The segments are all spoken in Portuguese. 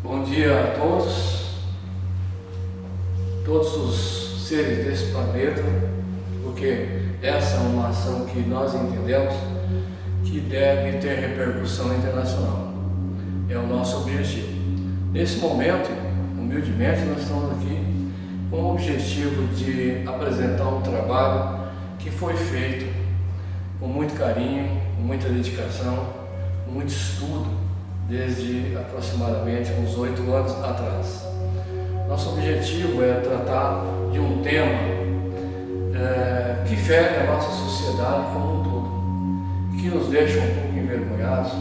Bom dia a todos os seres desse planeta, porque essa é uma ação que nós entendemos que deve ter repercussão internacional. É o nosso objetivo. Nesse momento, humildemente, nós estamos aqui com o objetivo de apresentar um trabalho que foi feito com muito carinho, com muita dedicação, com muito estudo, desde aproximadamente uns 8 anos atrás. Nosso objetivo é tratar de um tema que fere a nossa sociedade como um todo, que nos deixa um pouco envergonhados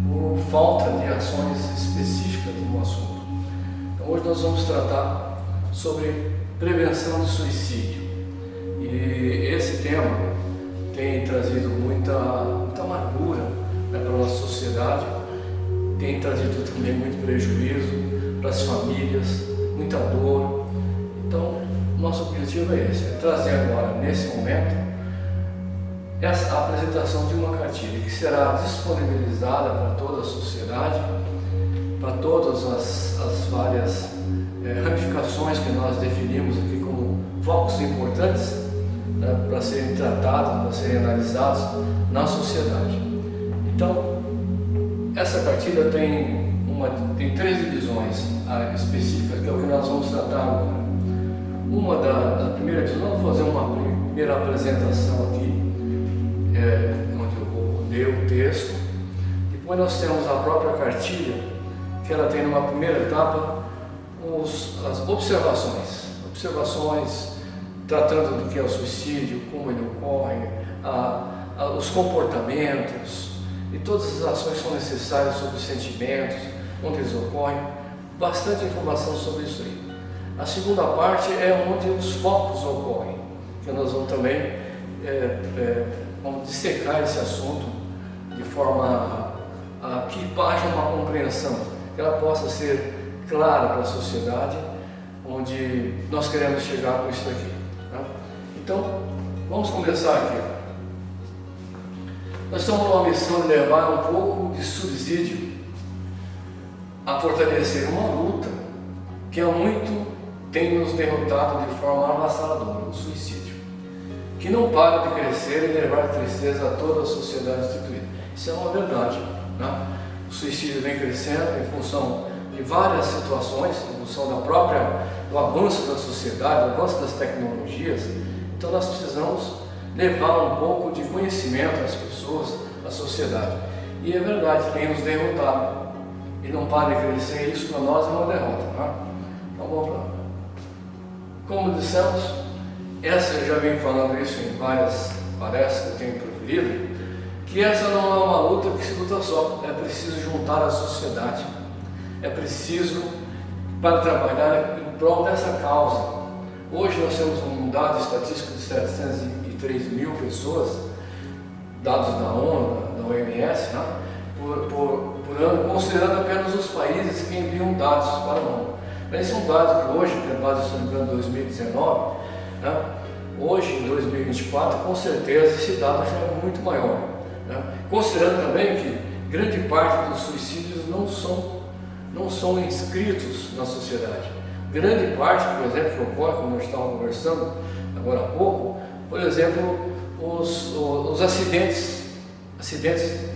por falta de ações específicas no assunto. Então, hoje nós vamos tratar sobre prevenção de suicídio. E esse tema tem trazido muita amargura, para a nossa sociedade, tem trazido também muito prejuízo para as famílias, muita dor. Então, nosso objetivo é esse, é trazer agora, nesse momento, essa apresentação de uma cartilha que será disponibilizada para toda a sociedade, para todas as várias ramificações que nós definimos aqui como focos importantes, né, para serem tratados, para serem analisados na sociedade. Então, essa cartilha tem 3 divisões específicas, que é o que nós vamos tratar agora. Uma da primeira divisão, vamos fazer uma primeira apresentação aqui, onde eu vou ler o texto. Depois nós temos a própria cartilha, que ela tem numa primeira etapa as observações tratando do que é o suicídio, como ele ocorre, os comportamentos, e todas as ações são necessárias sobre os sentimentos, onde eles ocorrem, bastante informação sobre isso aí. A segunda parte é onde os focos ocorrem, que nós vamos também vamos dissecar esse assunto de forma a que haja uma compreensão, que ela possa ser clara para a sociedade, onde nós queremos chegar com isso aqui. Tá? Então, vamos começar aqui. Nós estamos numa missão de levar um pouco de subsídio a fortalecer uma luta que há muito tem nos derrotado de forma avassaladora, o suicídio, que não para de crescer e levar tristeza a toda a sociedade instituída. Isso é uma verdade, né? O suicídio vem crescendo em função de várias situações, em função do avanço da sociedade, do avanço das tecnologias. Então nós precisamos levar um pouco de conhecimento às pessoas, à sociedade. E é verdade, tem nos derrotado. E não para de crescer, isso para nós é uma derrota. Né? Então vamos lá. Como dissemos, essa eu já venho falando isso em várias palestras que eu tenho preferido, que essa não é uma luta que se luta só, é preciso juntar a sociedade, é preciso para trabalhar em prol dessa causa. Hoje nós temos um dado estatístico de 703 mil pessoas, dados da ONU, da OMS, né, por ano, considerando apenas os países que enviam dados para a ONU. Mas esse é um dado que hoje, que é base em 2019, né, hoje em 2024, com certeza esse dado já é muito maior. Né, considerando também que grande parte dos suicídios não são inscritos na sociedade. Grande parte, por exemplo, que ocorre, como nós estávamos conversando agora há pouco, por exemplo, os acidentes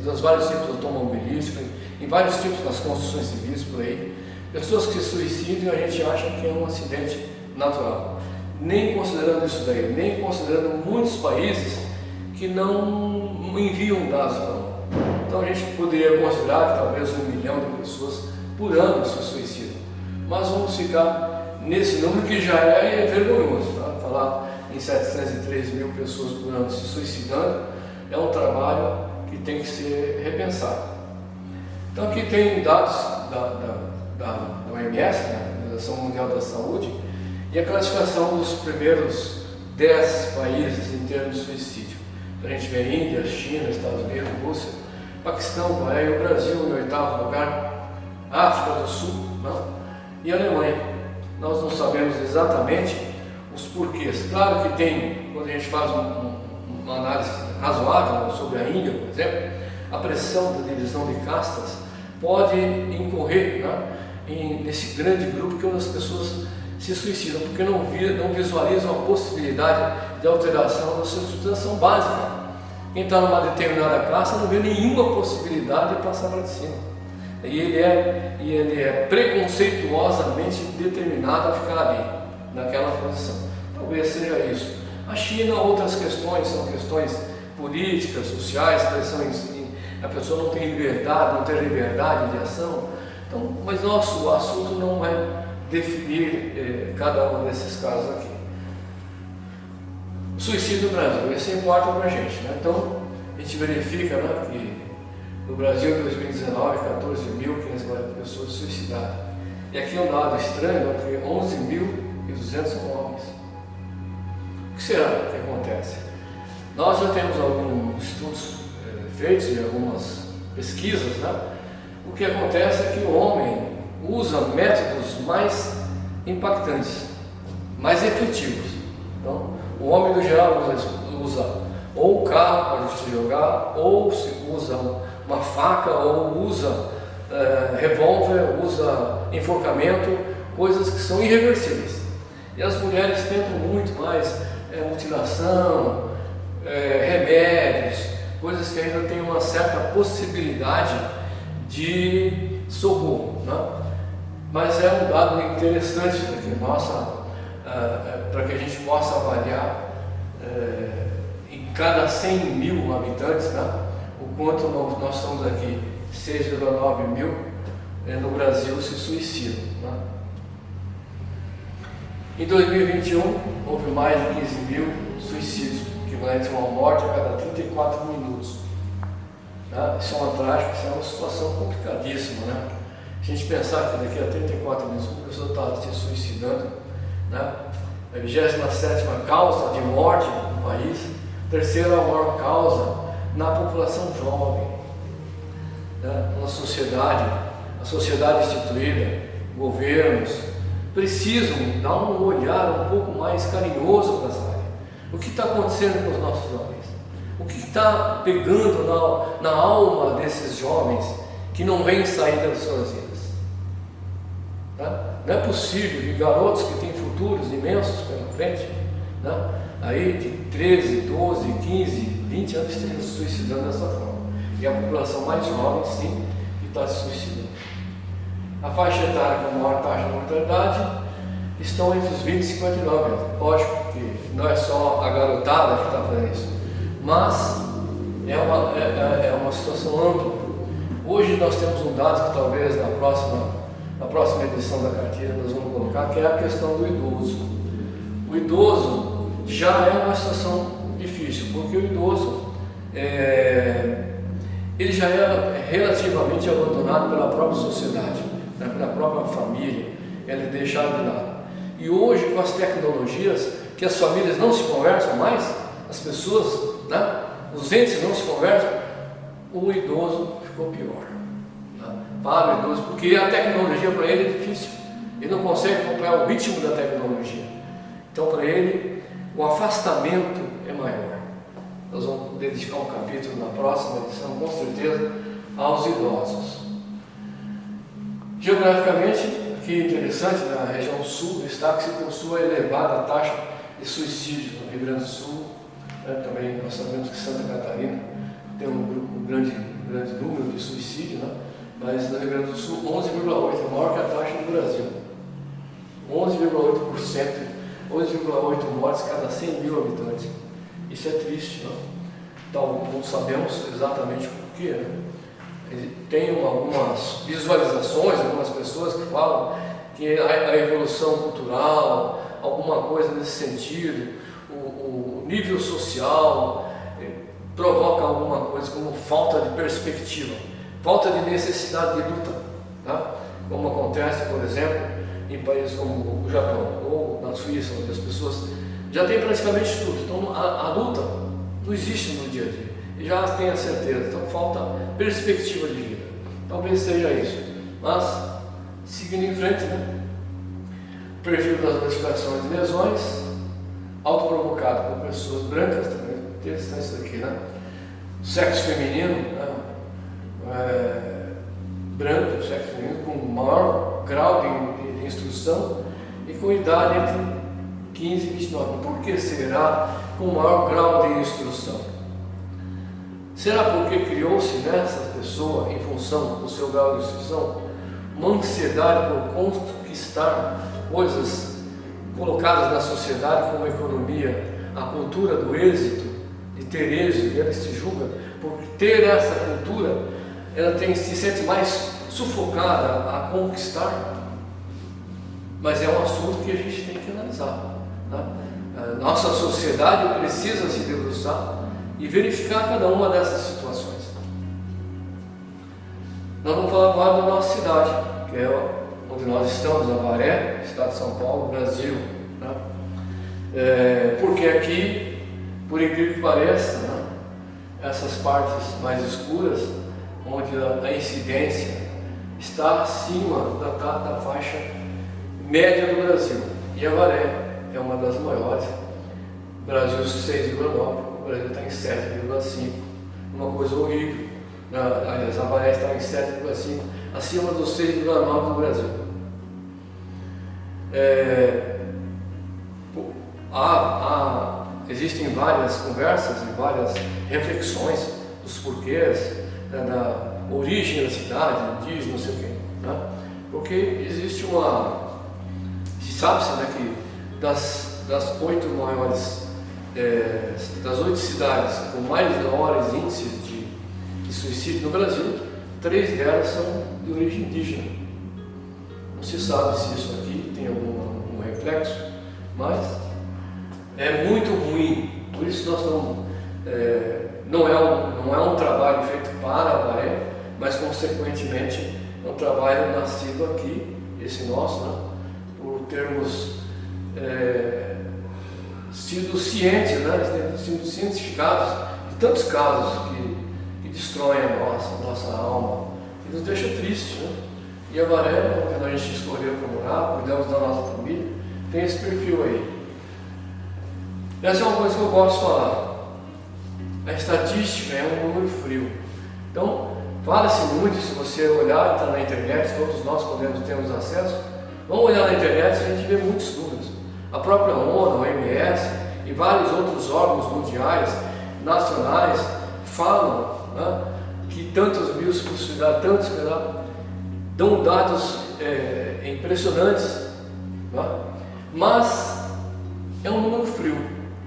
dos vários tipos automobilísticos, em vários tipos das construções civis por aí, pessoas que se suicidam, a gente acha que é um acidente natural. Nem considerando isso daí, nem considerando muitos países que não enviam dados para nós. Então a gente poderia considerar que talvez 1 milhão de pessoas por ano se suicidam. Mas vamos ficar nesse número que já é vergonhoso. Tá? Falar em 703 mil pessoas por ano se suicidando é um trabalho que tem que ser repensado. Então aqui tem dados da OMS, né, Organização Mundial da Saúde, e a classificação dos primeiros 10 países em termos de suicídio. Então, a gente vê Índia, China, Estados Unidos, Rússia, Paquistão, Coreia, o Brasil em 8º lugar, África do Sul, né, e a Alemanha. Nós não sabemos exatamente os porquês. Claro que tem, quando a gente faz uma análise razoável sobre a Índia, por exemplo, a pressão da divisão de castas pode incorrer, né, nesse grande grupo que as pessoas se suicidam, porque não visualizam a possibilidade de alteração da sua situação básica. Quem está numa determinada classe não vê nenhuma possibilidade de passar para de cima. E ele é preconceituosamente determinado a ficar ali, naquela posição. Talvez seja isso. A China, outras questões, são questões políticas, sociais, a pessoa não tem liberdade, não tem liberdade de ação. Então, mas nosso assunto não é definir cada um desses casos aqui. O suicídio no Brasil, isso importa para a gente, né? Então, a gente verifica, né, que no Brasil, em 2019, 14.540 pessoas se suicidaram. E aqui um dado estranho, né, que 11.200 são homens. O que será que acontece? Nós já temos alguns estudos feitos e algumas pesquisas, né? O que acontece é que o homem usa métodos mais impactantes, mais efetivos. Então, o homem no geral usa ou o carro para se jogar, ou se usa uma faca, ou usa revólver, usa enforcamento, coisas que são irreversíveis. E as mulheres tentam muito mais mutilação, remédios, coisas que ainda têm uma certa possibilidade de socorro, né? Mas é um dado interessante para que a gente possa avaliar em cada 100.000 habitantes, né, o quanto nós estamos aqui, 6,9 mil no Brasil se suicidam, né? Em 2021 houve mais de 15.000 suicídios, equivalente a uma morte a cada 34 minutos. Né? Isso é uma trágica, isso é uma situação complicadíssima, né? A gente pensar que daqui a 34 minutos a pessoa está se suicidando, né? A 27ª causa de morte no país, terceira maior causa na população jovem, né? Na sociedade, a sociedade instituída, governos, precisam dar um olhar um pouco mais carinhoso para essa área. O que está acontecendo com os nossos jovens? O que está pegando na alma desses jovens que não vêm sair das suas vidas? Tá? Não é possível que garotos que têm futuros imensos pela frente, né, aí de 13, 12, 15, 20 anos estejam se suicidando dessa forma. E a população mais jovem, sim, que está se suicidando. A faixa etária com maior taxa de mortalidade estão entre os 20 e 59 anos. Lógico que não é só a garotada que está fazendo isso, mas é uma situação ampla. Hoje nós temos um dado que talvez na próxima edição da cartilha nós vamos colocar, que é a questão do idoso. O idoso já é uma situação difícil, porque o idoso ele já é relativamente abandonado pela própria sociedade, né, pela própria família, ele é deixado de lado. E hoje, com as tecnologias, que as famílias não se conversam mais, as pessoas, né, os entes não se conversam, o idoso ficou pior. Né, para o idoso, porque a tecnologia para ele é difícil, ele não consegue acompanhar o ritmo da tecnologia. Então, para ele, o afastamento é maior. Nós vamos dedicar um capítulo na próxima edição, com certeza, aos idosos. Geograficamente, aqui é interessante, na região sul do estado, que se possui a elevada taxa de suicídio no Rio Grande do Sul, né? Também nós sabemos que Santa Catarina tem um grande número de suicídio, né? Mas no Rio Grande do Sul, 11,8%, é maior que a taxa do Brasil. 11,8%, 11,8 mortes cada 100 mil habitantes. Isso é triste, né? Então, não sabemos exatamente por quê, né? Tem algumas visualizações, algumas pessoas que falam que a evolução cultural, alguma coisa nesse sentido, o nível social provoca alguma coisa como falta de perspectiva, falta de necessidade de luta, tá? Como acontece, por exemplo, em países como o Japão ou na Suíça, onde as pessoas já têm praticamente tudo. Então a luta não existe no dia a dia. E já tem a certeza, então falta perspectiva de vida. Talvez seja isso. Mas, seguindo em frente, né? O perfil das notificações de lesões, autoprovocado por pessoas brancas, também interessante isso aqui, né? Sexo feminino, né? Branco, sexo feminino, com maior grau de instrução e com idade entre 15 e 29. Por que será com maior grau de instrução? Será porque criou-se nessa pessoa, em função do seu grau de instrução, uma ansiedade por conquistar coisas colocadas na sociedade como a economia, a cultura do êxito, de ter êxito, e ela se julga por ter essa cultura, ela se sente mais sufocada a conquistar? Mas é um assunto que a gente tem que analisar, tá? A nossa sociedade precisa se debruçar e verificar cada uma dessas situações. Nós vamos falar agora da nossa cidade, que é onde nós estamos, Avaré, estado de São Paulo, Brasil, né? Porque aqui, por incrível que pareça, né, essas partes mais escuras, onde a incidência está acima da faixa média do Brasil, e Avaré é uma das maiores. Brasil 6,9, o Brasil está em 7,5, uma coisa horrível. Aliás, Avaré está em 7,5, acima dos 6,9 do Brasil. Existem várias conversas e várias reflexões dos porquês, né, da origem da cidade, indígena, não sei o quê, né? Porque existe sabe-se, né, que das 8 maiores, das 8 cidades com maiores índices de suicídio no Brasil, 3 delas são de origem indígena. Não se sabe se isso aqui tem algum reflexo, mas é muito ruim. Por isso nós não é um trabalho feito para Avaré, mas consequentemente é um trabalho nascido aqui, esse nosso, né, por termos sido cientes, né, sido cientificados de tantos casos que destroem a nossa alma e nos deixa triste, né? E Avaré, quando a gente escolheu para morar, cuidamos da nossa família, tem esse perfil aí. Essa é uma coisa que eu gosto de falar. A estatística é um número frio. Então, fala-se muito, se você olhar, está na internet, todos nós temos acesso. Vamos olhar na internet e a gente vê muitos números. A própria ONU, a OMS e vários outros órgãos mundiais, nacionais, falam, né, que tantos mil por cidade, tantos que dão dados impressionantes, né? Mas é um número frio.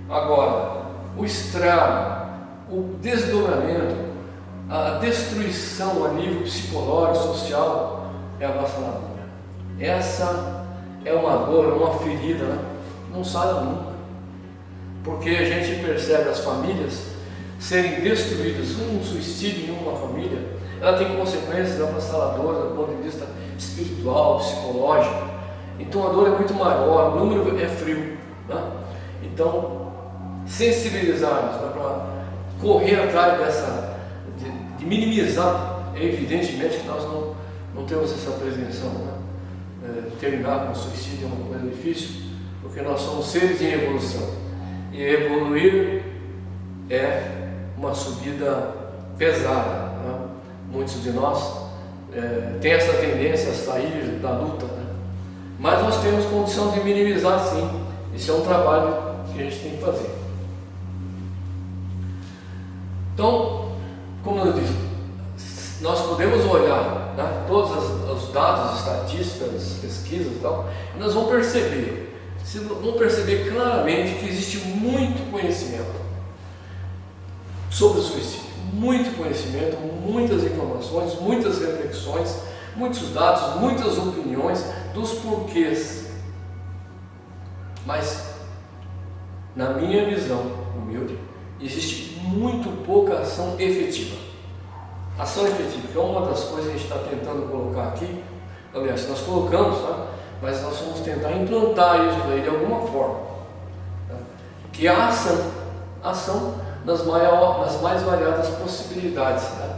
Agora, o estrago, o desdobramento, a destruição a nível psicológico, social, é avassaladora. Essa é uma dor, uma ferida, né? Não sai nunca. Porque a gente percebe as famílias serem destruídas, um suicídio em uma família, ela tem consequências avassaladoras do ponto de vista espiritual, psicológico. Então a dor é muito maior, o número é frio, né? Então, sensibilizarmos, né, para correr atrás de minimizar, evidentemente que nós não temos essa prevenção, né? Terminar com o suicídio é uma coisa difícil, porque nós somos seres em evolução, e evoluir é uma subida pesada, né? Muitos de nós têm essa tendência a sair da luta, né? Mas nós temos condição de minimizar, sim. Esse é um trabalho que a gente tem que fazer. Então, como eu disse, nós podemos olhar, né, todos os dados, estatísticas, pesquisas e tal, e nós vamos perceber claramente que existe muito conhecimento sobre o suicídio, muito conhecimento, muitas informações, muitas reflexões, muitos dados, muitas opiniões dos porquês. Mas, na minha visão humilde, existe muito pouca ação efetiva. Ação efetiva, que é uma das coisas que a gente está tentando colocar aqui. Aliás, nós colocamos, tá? Mas nós vamos tentar implantar isso daí de alguma forma, tá? Que a ação nas mais variadas possibilidades, né?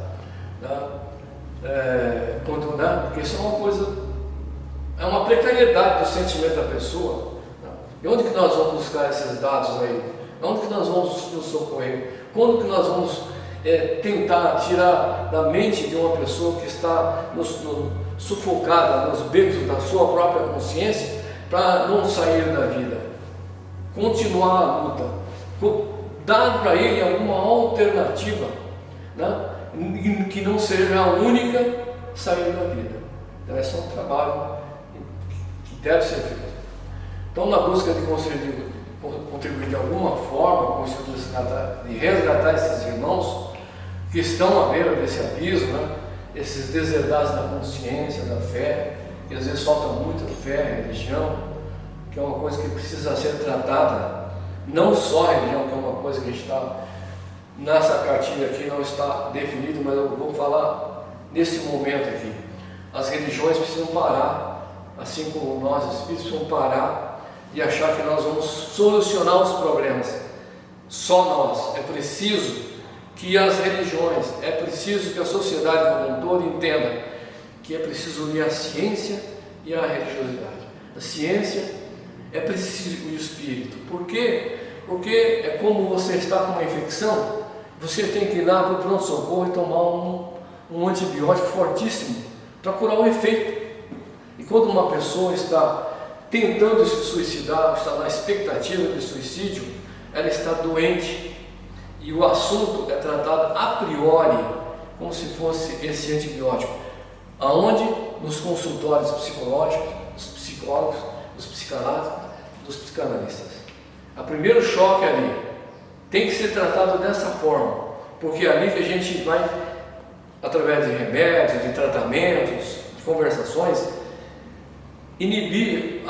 Porque isso é uma coisa, é uma precariedade do sentimento da pessoa, né? E onde que nós vamos buscar esses dados aí? Onde que nós vamos nos socorrer? Quando que nós vamos tentar tirar da mente de uma pessoa que está sufocada nos becos da sua própria consciência para não sair da vida, continuar a luta, dar para ele alguma alternativa, né? Que não seja a única sair da vida. Então esse é um trabalho que deve ser feito. Então, na busca de contribuir de alguma forma com isso, de resgatar esses irmãos que estão à beira desse abismo, né? Esses deserdados da consciência, da fé, e às vezes falta muita fé, religião, que é uma coisa que precisa ser tratada, não só a religião, que é uma coisa que está nessa cartilha aqui, não está definido, mas eu vou falar nesse momento aqui. As religiões precisam parar, assim como nós, espíritos, precisam parar e achar que nós vamos solucionar os problemas. Só nós. É preciso que as religiões, é preciso que a sociedade como um todo entenda que é preciso unir a ciência e a religiosidade. A ciência é preciso o espírito. Por quê? Porque é como você está com uma infecção, você tem que ir lá para o pronto-socorro e tomar um antibiótico fortíssimo para curar o efeito. E quando uma pessoa está tentando se suicidar, está na expectativa de suicídio, ela está doente e o assunto é tratado a priori como se fosse esse antibiótico. Aonde? Nos consultórios psicológicos, dos psicólogos, dos psiquiatras, dos psicanalistas. O primeiro choque ali tem que ser tratado dessa forma, porque é ali que a gente vai, através de remédios, de tratamentos, de conversações, inibir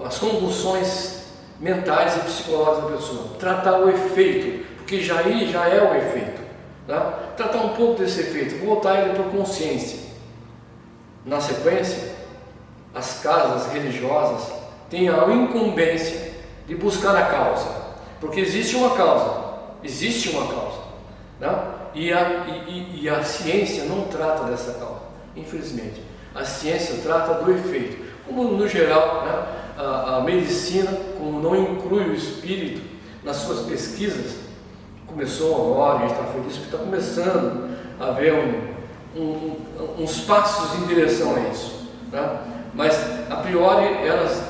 as convulsões mentais e psicológicas da pessoa, tratar o efeito, porque já é o efeito, né? Tratar um pouco desse efeito, voltar ele para a consciência. Na sequência, as casas religiosas têm a incumbência de buscar a causa, porque existe uma causa, né? E a ciência não trata dessa causa, infelizmente. A ciência trata do efeito, como no geral, né? A medicina, como não inclui o espírito nas suas pesquisas, começou agora, a gente está feliz porque está começando a haver uns passos em direção a isso, né? Mas a priori elas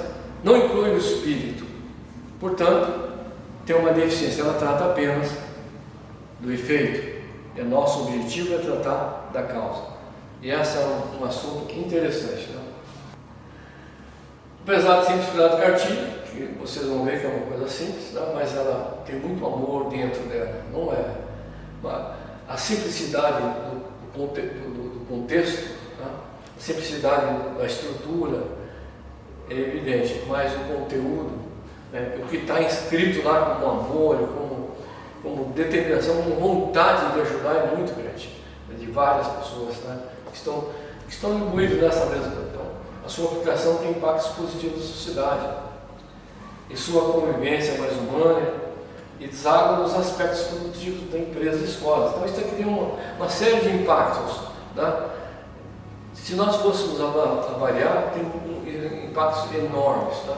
não incluem o espírito, portanto tem uma deficiência, ela trata apenas do efeito, e nosso objetivo é tratar da causa, e esse é um assunto interessante, né? Apesar de simplicidade de cartilha, que vocês vão ver que é uma coisa simples, né? Mas ela tem muito amor dentro dela, não é? A simplicidade do contexto, né? A simplicidade da estrutura é evidente, mas o conteúdo, né? O que está escrito lá como amor, como determinação, como vontade de ajudar é muito grande, né? De várias pessoas, né? que estão imbuídas nessa mesma. Então, a sua aplicação tem impactos positivos na sociedade, em sua convivência mais humana, e deságua nos aspectos produtivos da empresa e escolas. Então isso cria uma série de impactos, né? Se nós fôssemos avaliar, tem impactos enormes, tá?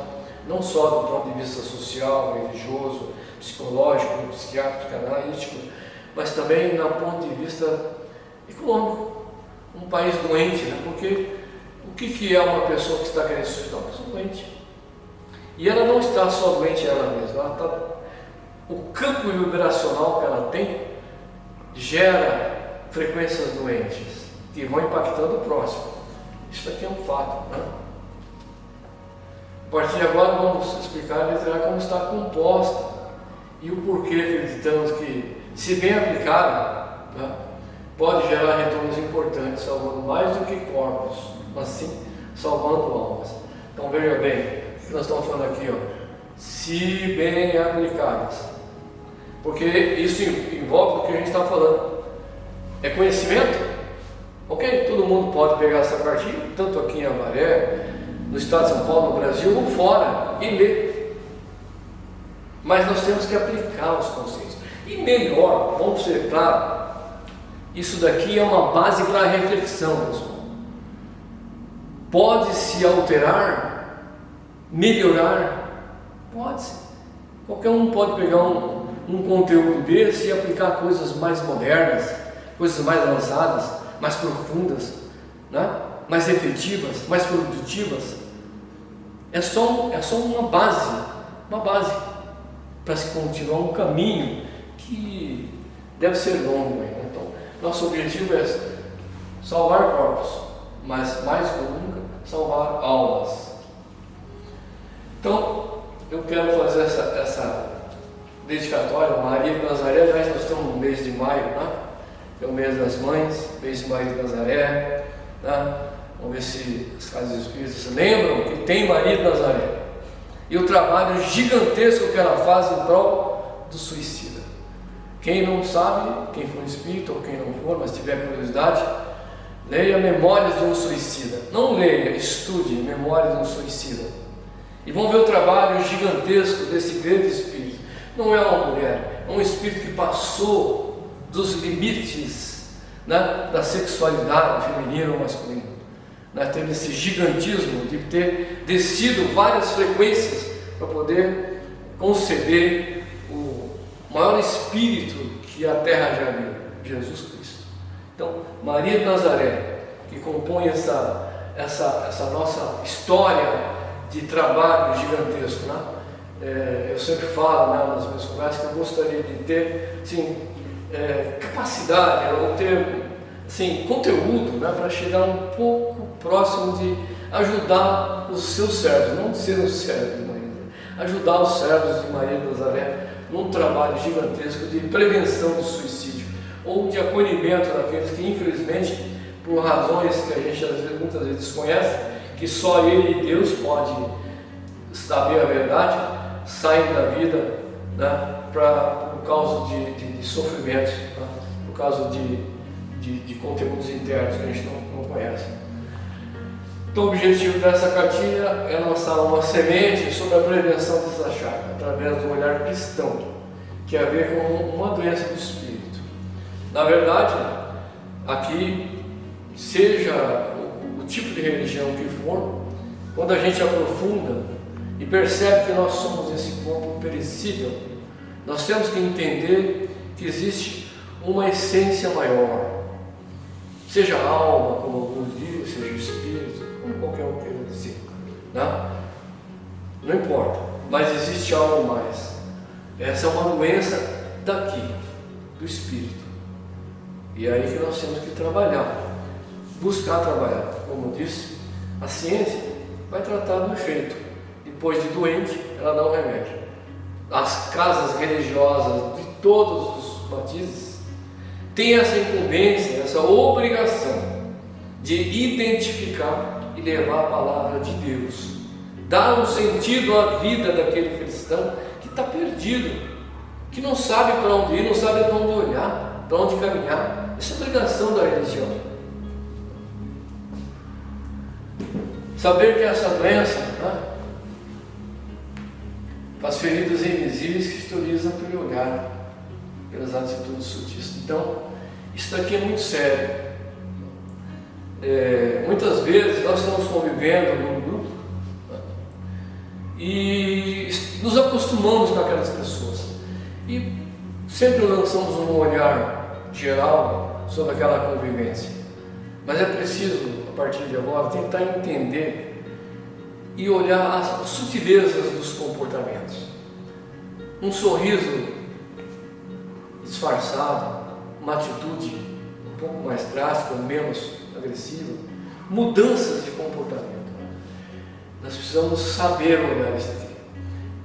Não só do ponto de vista social, religioso, psicológico, psiquiátrico, analítico, mas também do ponto de vista econômico. Um país doente, né? Porque o que é uma pessoa que está querendo se suicidar? Uma pessoa doente. E ela não está só doente ela mesma, o campo vibracional que ela tem gera frequências doentes que vão impactando o próximo. Isso aqui é um fato, né? A partir de agora vamos explicar a letra como está composta e o porquê acreditamos que, se bem aplicada, né, pode gerar retornos importantes, salvando mais do que corpos, mas sim salvando almas. Então veja bem, o que nós estamos falando aqui, ó, se bem aplicadas, porque isso envolve o que a gente está falando. É conhecimento? Ok, todo mundo pode pegar essa cartilha, tanto aqui em Avaré, no estado de São Paulo, no Brasil ou fora, e ler. Mas nós temos que aplicar os conceitos. E melhor, vamos ser claros, isso daqui é uma base para a reflexão, pessoal. Pode-se alterar, melhorar? Pode-se. Qualquer um pode pegar um um conteúdo desse e aplicar coisas mais modernas, coisas mais avançadas, mais profundas, né? Mais efetivas, mais produtivas. É só uma base para se continuar um caminho que deve ser longo ainda. Então, nosso objetivo é salvar corpos, mas mais que nunca, salvar almas. Então, eu quero fazer essa dedicatória a Maria de Nazaré. Nós estamos no mês de maio, né? É o mês das mães, mês de Maria de Nazaré, né? Vamos ver se as casas espíritas se lembram que tem Maria de Nazaré e o trabalho gigantesco que ela faz em prol do suicida. Quem não sabe, quem for espírita ou quem não for, mas tiver curiosidade, leia Memórias de um Suicida. Não leia, estude Memórias de um Suicida. E vão ver o trabalho gigantesco desse grande espírito. Não é uma mulher, é um espírito que passou dos limites, né, da sexualidade feminina ou masculina. Né, teve esse gigantismo de ter descido várias frequências para poder conceber o maior espírito que a Terra já viu, Jesus Cristo. Então, Maria de Nazaré, que compõe essa nossa história de trabalho gigantesco, né? Eu sempre falo, né, nas minhas conversas, que eu gostaria de ter, assim, capacidade ou ter, assim, conteúdo, né, para chegar um pouco próximo de ajudar os seus servos, não de ser um servo de Maria, ajudar os servos de Maria de Nazaré num trabalho gigantesco de prevenção do suicídio ou de acolhimento daqueles que, infelizmente, por razões que a gente muitas vezes desconhece, que só Ele e Deus pode saber a verdade, saem da vida, né, por causa de sofrimentos, né, por causa de conteúdos internos que a gente não conhece. Então, o objetivo dessa cartilha é lançar uma semente sobre a prevenção dessa chaga, através do olhar cristão, que tem a ver com uma doença do espírito. Na verdade, aqui, seja o tipo de religião que for, quando a gente aprofunda e percebe que nós somos esse corpo perecível, nós temos que entender que existe uma essência maior, seja a alma, como alguns dizem, seja o espírito, como qualquer um queira dizer, né? Não importa, mas existe algo mais. Essa é uma doença daqui, do espírito, e é aí que nós temos que trabalhar, buscar trabalhar. Como disse, a ciência vai tratar do efeito, depois de doente ela dá um remédio. As casas religiosas de todos os matizes têm essa incumbência, essa obrigação de identificar e levar a palavra de Deus, dar um sentido à vida daquele cristão que está perdido, que não sabe para onde ir, não sabe para onde olhar, para onde caminhar. Essa é a obrigação da religião. Saber que essa doença, né, faz feridas invisíveis que historizam pelo olhar, pelas atitudes sutis. Então, isso daqui é muito sério. Muitas vezes nós estamos convivendo num grupo, né, e nos acostumamos com aquelas pessoas e sempre lançamos um olhar geral sobre aquela convivência. Mas é preciso, a partir de agora, tentar entender e olhar as sutilezas dos comportamentos. Um sorriso disfarçado, uma atitude um pouco mais drástica, menos agressiva, mudanças de comportamento. Nós precisamos saber olhar isso aqui,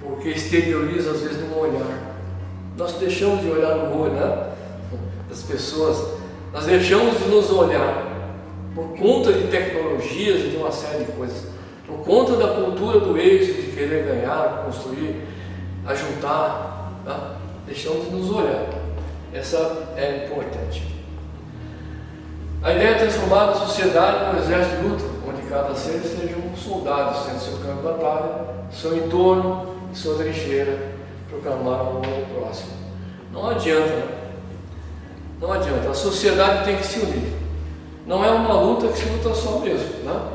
porque exterioriza às vezes no olhar. Nós deixamos de olhar no olho, né, das pessoas, nós deixamos de nos olhar por conta de tecnologias e de uma série de coisas, por conta da cultura do êxito, de querer ganhar, construir, ajuntar, tá? Deixamos de nos olhar. Essa é importante. A ideia é transformar a sociedade num exército de luta, onde cada ser seja um soldado, sendo seu campo de batalha, seu entorno e sua trincheira, proclamar o mundo próximo. Não adianta, né? Não adianta. A sociedade tem que se unir. Não é uma luta que se luta só mesmo, né?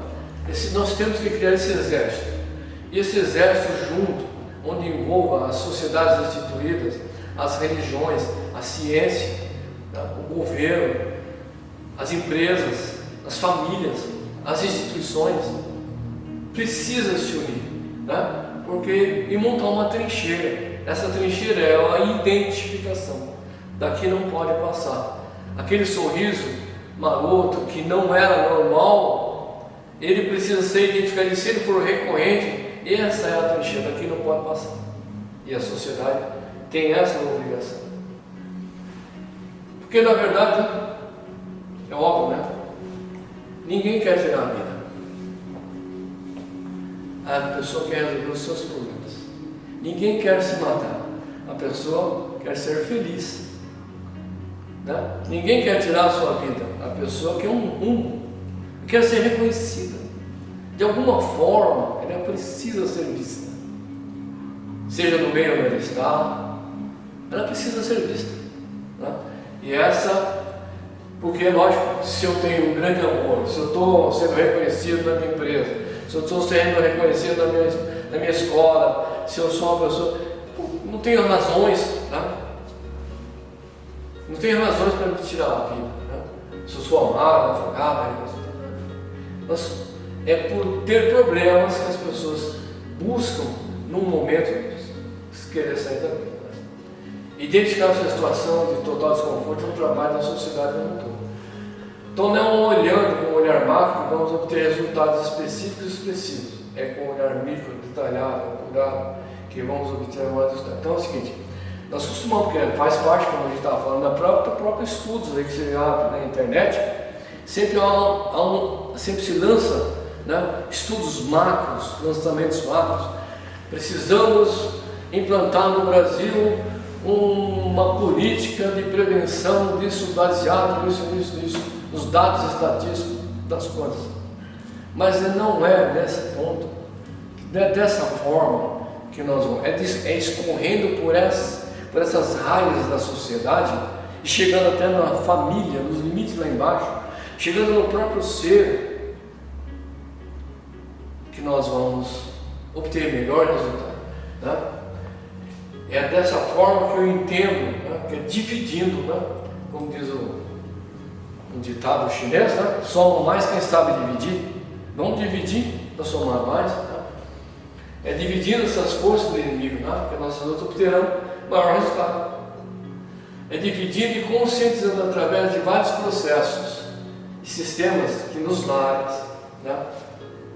Nós temos que criar esse exército. E esse exército junto, onde envolva as sociedades instituídas, as religiões, a ciência, né? O governo, as empresas, as famílias, as instituições precisam se unir, né? Porque e montar uma trincheira. Essa trincheira é a identificação. Daqui não pode passar. Aquele sorriso maroto que não era normal, ele precisa ser identificado. E se ele for recorrente, essa é a trincheira. Daqui não pode passar. E a sociedade tem essa obrigação. Porque na verdade, é óbvio, né? Ninguém quer tirar a vida. A pessoa quer resolver os seus problemas. Ninguém quer se matar. A pessoa quer ser feliz, né? Ninguém quer tirar a sua vida. A pessoa quer um rumo, quer ser reconhecida. De alguma forma, ela precisa ser vista. Seja no meio onde ela está, ela precisa ser vista, né? E essa, porque é lógico, se eu tenho um grande amor, se eu estou sendo reconhecido na minha empresa, se eu estou sendo reconhecido na minha escola, se eu sou uma pessoa, não tenho razões, né? Não tenho razões para me tirar a vida, né? Se eu sou amado, afogado, mas é por ter problemas que as pessoas buscam num momento querer sair da vida, né? Identificar essa situação de total desconforto é um trabalho da sociedade como um todo. Então não é olhando com um olhar macro que vamos obter resultados específicos e expressivos. É com um olhar micro, detalhado, apurado, que vamos obter mais resultados. Então é o seguinte, nós costumamos, porque faz parte, como a gente estava falando, da própria estudos aí que você abre na internet, sempre se lança, né, estudos macros, lançamentos macros. Precisamos implantar no Brasil uma política de prevenção disso, baseado nisso, nos dados estatísticos das coisas. Mas não é nesse ponto, não é dessa forma que nós vamos, é escorrendo por essas raízes da sociedade e chegando até na família, nos limites lá embaixo, chegando no próprio ser, que nós vamos obter melhor resultado, né? É dessa forma que eu entendo, né? Que é dividindo, né? Como diz um ditado chinês, né? Soma mais quem sabe dividir. Vamos dividir para somar mais, né? É dividindo essas forças do inimigo, né? Que nós obterão maior resultado. É dividindo e conscientizando através de vários processos e sistemas que nos lares, né?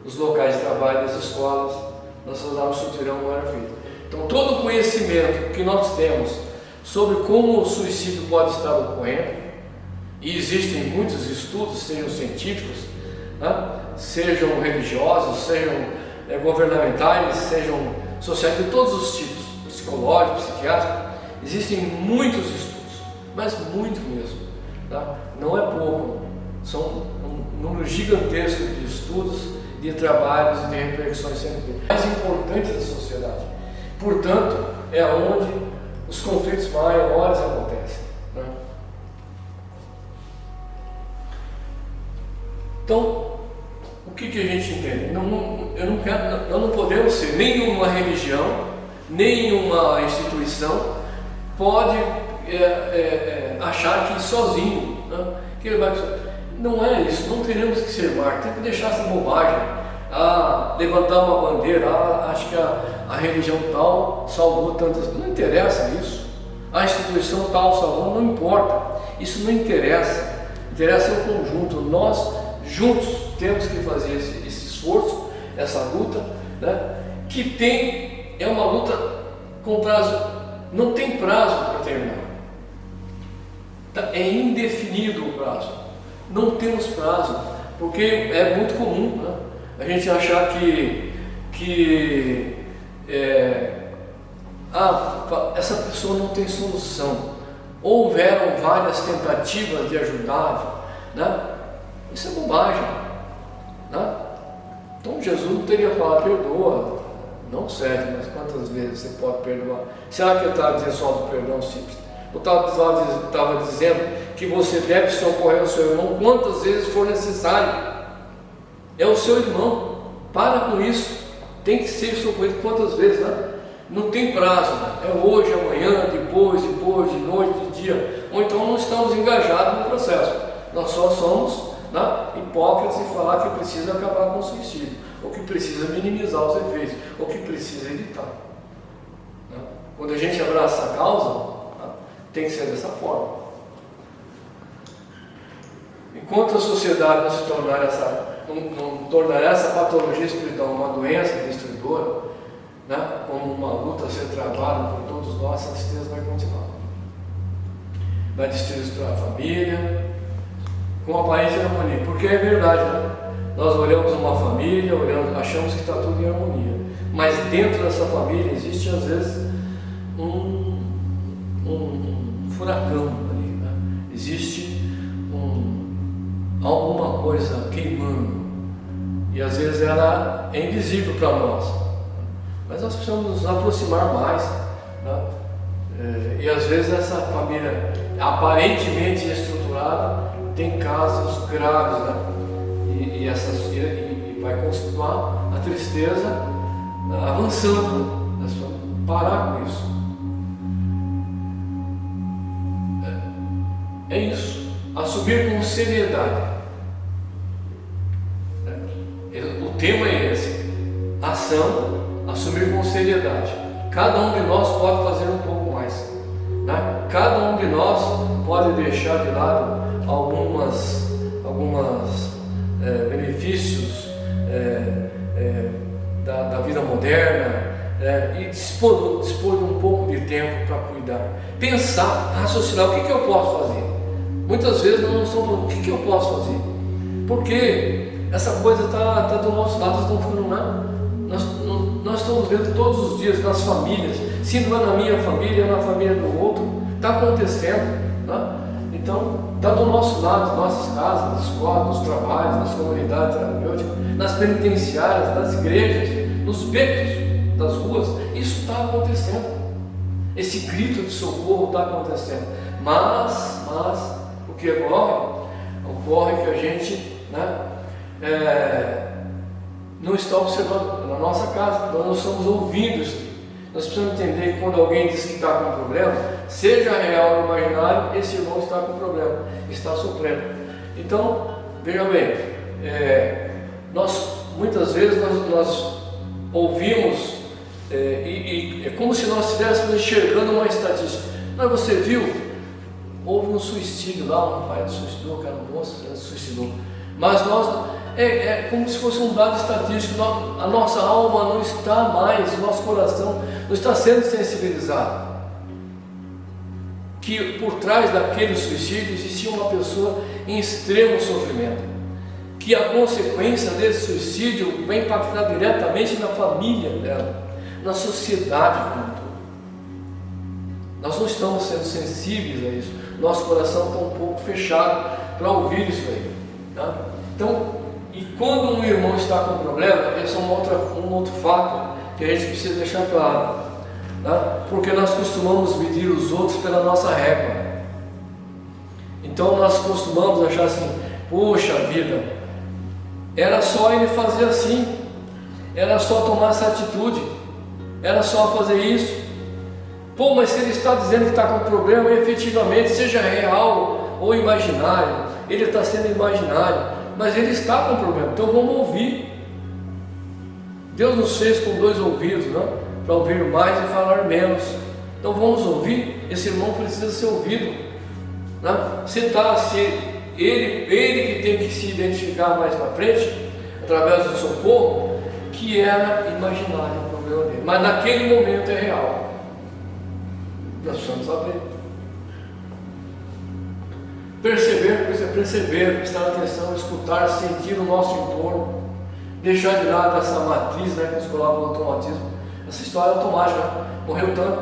Nos locais de trabalho, nas escolas, nós vamos subterão maior vida. Então, todo o conhecimento que nós temos sobre como o suicídio pode estar ocorrendo, e existem muitos estudos, sejam científicos, né, sejam religiosos, sejam governamentais, sejam sociais, de todos os tipos, psicológicos, psiquiátricos, existem muitos estudos, mas muito mesmo, tá? Não é pouco, são um número gigantesco de estudos, de trabalhos e de reflexões sendo feitas. Mais importante da sociedade. Portanto, é onde os conflitos maiores acontecem, né? Então, o que a gente entende? Nós não podemos ser nenhuma religião, nenhuma instituição pode achar que sozinho, né, que ele vai. Não é isso, não teremos que ser mártir, tem que deixar essa bobagem, levantar uma bandeira, acho que a religião tal salvou tantas coisas, não interessa isso, a instituição tal salvou, não importa, isso não interessa, interessa o conjunto, nós juntos temos que fazer esse esforço, essa luta, né, que é uma luta com prazo, não tem prazo para terminar, é indefinido o prazo. Não temos prazo, porque é muito comum, né, a gente achar que essa pessoa não tem solução. Houveram várias tentativas de ajudar, né? Isso é bobagem, né? Então Jesus não teria falado perdoa, não serve, mas quantas vezes você pode perdoar? Será que ele estava dizendo só do perdão simples? Ou estava dizendo que você deve socorrer o seu irmão quantas vezes for necessário? É o seu irmão, para com isso, tem que ser socorrido quantas vezes, né? Não tem prazo, né? É hoje, amanhã, depois. depois, de noite, de dia, ou então não estamos engajados no processo. Nós só somos, né, hipócritas em falar que precisa acabar com o suicídio, ou que precisa minimizar os efeitos, ou que precisa evitar. Né? Quando a gente abraça a causa, né, tem que ser dessa forma. Enquanto a sociedade não se tornar não tornar essa patologia espiritual uma doença destruidora, né, como uma luta a ser travada por todos nós, essa tristeza vai continuar. Vai destruir a família, com aparência de harmonia. Porque é verdade, né? Nós olhamos uma família, achamos que está tudo em harmonia. Mas dentro dessa família existe às vezes um furacão ali, né? Existe alguma coisa queimando. E às vezes ela é invisível para nós. Mas nós precisamos nos aproximar mais, né? E às vezes essa família aparentemente estruturada tem casos graves, né? E vai continuar a tristeza avançando. Parar com isso. É isso. Assumir com seriedade. O tema é esse. Ação, assumir com seriedade. Cada um de nós pode fazer um pouco mais, né? Cada um de nós pode deixar de lado algumas benefícios da vida moderna, e dispor de um pouco de tempo para cuidar, pensar, raciocinar, o que eu posso fazer. Muitas vezes nós não estamos falando, o que eu posso fazer, porque essa coisa está do nosso lado, estão ficando nada. Nós estamos vendo todos os dias nas famílias, se não é na minha família, é na família do outro, está acontecendo, né? Então, está do nosso lado, nas nossas casas, nas escolas, nos trabalhos, nas comunidades terapêuticas, nas penitenciárias, nas igrejas, nos becos das ruas, isso está acontecendo. Esse grito de socorro está acontecendo. Mas o que ocorre que a gente, né, não está observando na nossa casa, nós não estamos ouvindo isso. Nós precisamos entender que quando alguém diz que está com um problema, seja real ou imaginário, esse irmão está com um problema, está sofrendo. Então, veja bem, muitas vezes nós ouvimos, e é como se nós estivéssemos enxergando uma estatística. Mas você viu? Houve um suicídio lá, um pai suicidou, aquela moça se suicidou. Mas é como se fosse um dado estatístico. A nossa alma não está mais, o nosso coração não está sendo sensibilizado que por trás daquele suicídio existia uma pessoa em extremo sofrimento, que a consequência desse suicídio vai impactar diretamente na família dela, na sociedade como um todo. Nós não estamos sendo sensíveis a isso, nosso coração está um pouco fechado para ouvir isso aí, tá? Então, e quando um irmão está com problema, esse é um outro fato que a gente precisa deixar claro, tá? Porque nós costumamos medir os outros pela nossa régua. Então nós costumamos achar assim, puxa vida, era só ele fazer assim, era só tomar essa atitude, era só fazer isso. Pô, mas se ele está dizendo que está com problema, efetivamente, seja real ou imaginário, ele está sendo imaginário, mas ele está com problema, então vamos ouvir. Deus nos fez com 2 ouvidos, né? Para ouvir mais e falar menos. Então vamos ouvir. Esse irmão precisa ser ouvido, né? Se ele que tem que se identificar mais para frente, através do socorro, que era imaginário o problema dele, mas naquele momento é real. Nós precisamos saber. Perceber, prestar atenção, escutar, sentir o nosso entorno, deixar de lado essa matriz, né, que nos coloca no automatismo. Essa história é automática, né? Morreu tanto,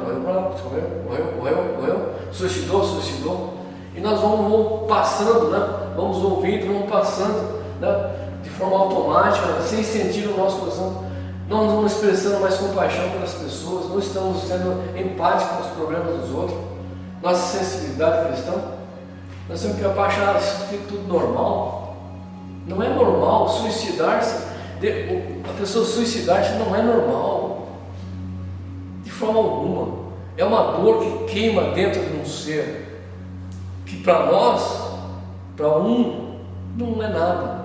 morreu, suicidou, e nós vamos passando, né? Vamos ouvindo, vamos passando, né? De forma automática, né? Sem sentir o nosso coração. Não nos vamos expressando mais compaixão pelas pessoas, não estamos sendo empáticos com os problemas dos outros. Nossa sensibilidade cristã, nós temos que abaixar isso tudo normal. Não é normal suicidar-se, a pessoa suicidar-se não é normal, de forma alguma. É uma dor que queima dentro de um ser, que para nós, para um, não é nada.